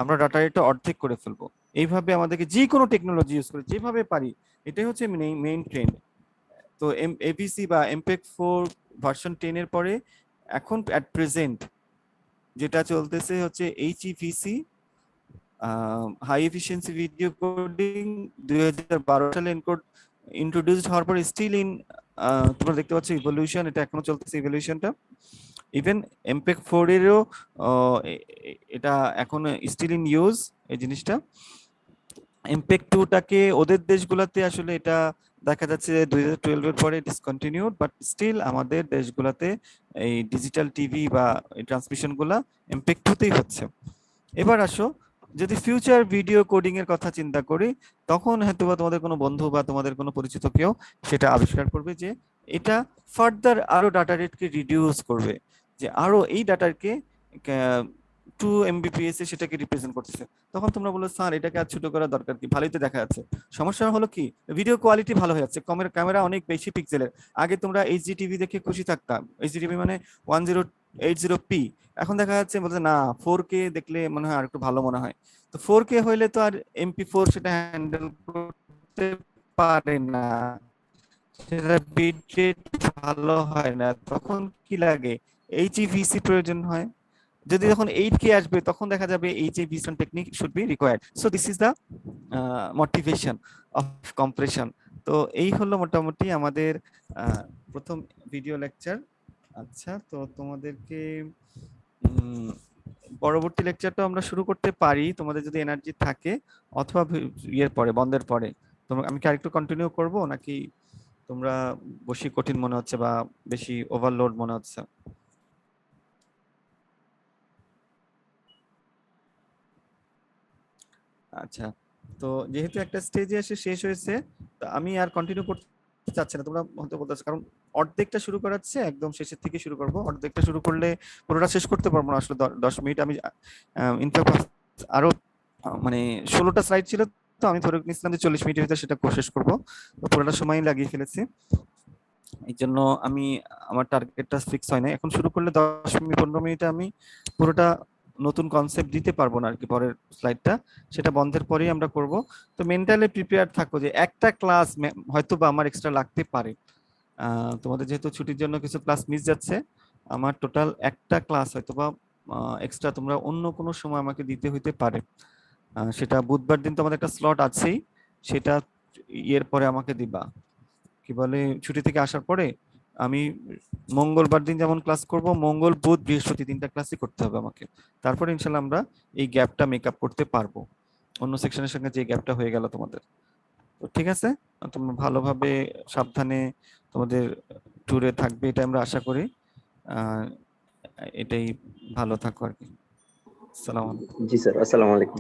আমরা ডাটা রেটটা অর্ধেক করে ফেলবো। এইভাবে আমাদেরকে যে কোনো টেকনোলজি ইউজ করে যেভাবে পারি, এটাই হচ্ছে মেইন ট্রেন্ড। তো এবিসি বা এমপেগ 4 ভার্সন 10 এর পরে এখন অ্যাট প্রেজেন্ট যেটা চলতেছে হচ্ছে এইচইভিসি, হাই এফিসিয়েন্সি ভিডিও কোডিং। 2012 সালে ইন্ট্রোডিউসড হওয়ার পর স্টিল ইন, তোমরা দেখতে পাচ্ছ ইভলিউশন, এটা এখনো চলতেছে ইভলিউশনটা। ইভেন এমপেগ 4 এরও এটা এখন স্টিল ইন ইউজ এই জিনিসটা। এমপেগ 2 টাকে ওদের দেশগুলোতে আসলে এটা দেখা যাচ্ছে 2012 এর পরে ডিসকন্টিনিউড, বাট স্টিল আমাদের দেশগুলোতে এই ডিজিটাল টিভি বা ট্রান্সমিশন গুলা এমপেগ 2 তেই হচ্ছে। এবার আসো, যদি ফিউচার ভিডিও কোডিং এর কথা চিন্তা করি, তখন হয়তো বা তোমাদের কোনো বন্ধু বা তোমাদের কোনো পরিচিত কেউ সেটা আবিষ্কার করবে যে এটা ফার্দার আরো ডাটা রেটকে রিডিউস করবে, যে আরো এই ডাটাকে 2 এমবিপিএস এ সেটাকে রিপ্রেজেন্ট করতেছে। তখন তোমরা বলো স্যার এটাকে আর ছোট করার দরকার কি, ভালোই তো দেখা যাচ্ছে। সমস্যা হলো কি, ভিডিও কোয়ালিটি ভালো হয়ে যাচ্ছে, ক্যামেরা অনেক বেশি পিক্সেলের। আগে তোমরা এইচডি টিভি দেখে খুশি থাকতাম, এইচডি টিভি মানে 1080p, এখন দেখা যাচ্ছে বলতে না 4K দেখলে মনে হয় আর একটু ভালো মনে হয়। তো 4K হইলে তো আর MP4 সেটা হ্যান্ডেল করতে পারে না, সেটা বিট রেট ভালো হয় না, তখন কি লাগে, এইচইভিসি প্রয়োজন হয়। যদি যখন 8K আসবে তখন দেখা যাবে HEVC technique should be required. So this is the motivation of compression. তো এই হলো মোটামুটি আমাদের প্রথম ভিডিও লেকচার। আচ্ছা, তো তোমাদেরকে পরবর্তী লেকচারটা আমরা শুরু করতে পারি তোমাদের যদি এনার্জি থাকে, অথবা ইয়ের পরে, বন্ধের পরে। তোমরা, আমি কি আরেকটু কন্টিনিউ করব নাকি তোমরা বেশি কঠিন মনে হচ্ছে বা বেশি ওভারলোড মনে হচ্ছে? আচ্ছা, তো যেহেতু একটা স্টেজে এসে শেষ হয়েছে, তো আমি আর কন্টিনিউ করতে চাচ্ছি না, তোমরা হয়তো বলতেছো, কারণ অর্ধেকটা শুরু করাচ্ছে, একদম শেষের থেকে শুরু করব। অর্ধেকটা শুরু করলে পুরোটা শেষ করতে পারবো না আসলে 10 মিনিট। আমি ইনফ্যাক্ট আরো মানে 16টা স্লাইড ছিল, তো আমি ধরে নিয়েছিলাম যে 40 মিনিটের ভিতরে সেটা শেষ করবো, তো পুরোটা সময় লাগিয়ে ফেলেছি। এই জন্য আমি, আমার টার্গেটটা ফিক্স হয় না। এখন শুরু করলে 10 মিনিট 15 মিনিটে আমি পুরোটা নতুন কনসেপ্ট দিতে পারবো না আর কি। পরের স্লাইডটা সেটা বন্ধের পরেই আমরা করব। তো মেন্টালি প্রিপেয়ার থাকো যে একটা ক্লাস হয়তো বা আমার এক্সট্রা লাগতে পারে। তোমাদের যেহেতু ছুটির জন্য কিছু ক্লাস মিস যাচ্ছে, আমার টোটাল একটা ক্লাস হয়তো বা এক্সট্রা তোমরা অন্য কোনো সময় আমাকে দিতে হইতে পারে। সেটা বুধবার দিন তোমাদের একটা স্লট আছেই, সেটা ইয়ের পরে আমাকে দিবা, কি বলে, ছুটি থেকে আসার পরে। আমি মঙ্গলবার দিন যেমন ক্লাস করব, মঙ্গল বুধ বৃহস্পতি 3টা ক্লাসই করতে হবে আমাকে। তারপরে ইনশাল্লাহ আমরা এই গ্যাপটা মেক আপ করতে পারবো, অন্য সেকশনের সঙ্গে যে গ্যাপটা হয়ে গেল তোমাদের। তো ঠিক আছে, তোমরা ভালোভাবে সাবধানে তোমাদের ট্যুরে থাকবে, এটা আমরা আশা করি। আহ এটাই, ভালো থাকো আর কি। আসসালামু আলাইকুম। জি স্যার, আসসালামু আলাইকুম।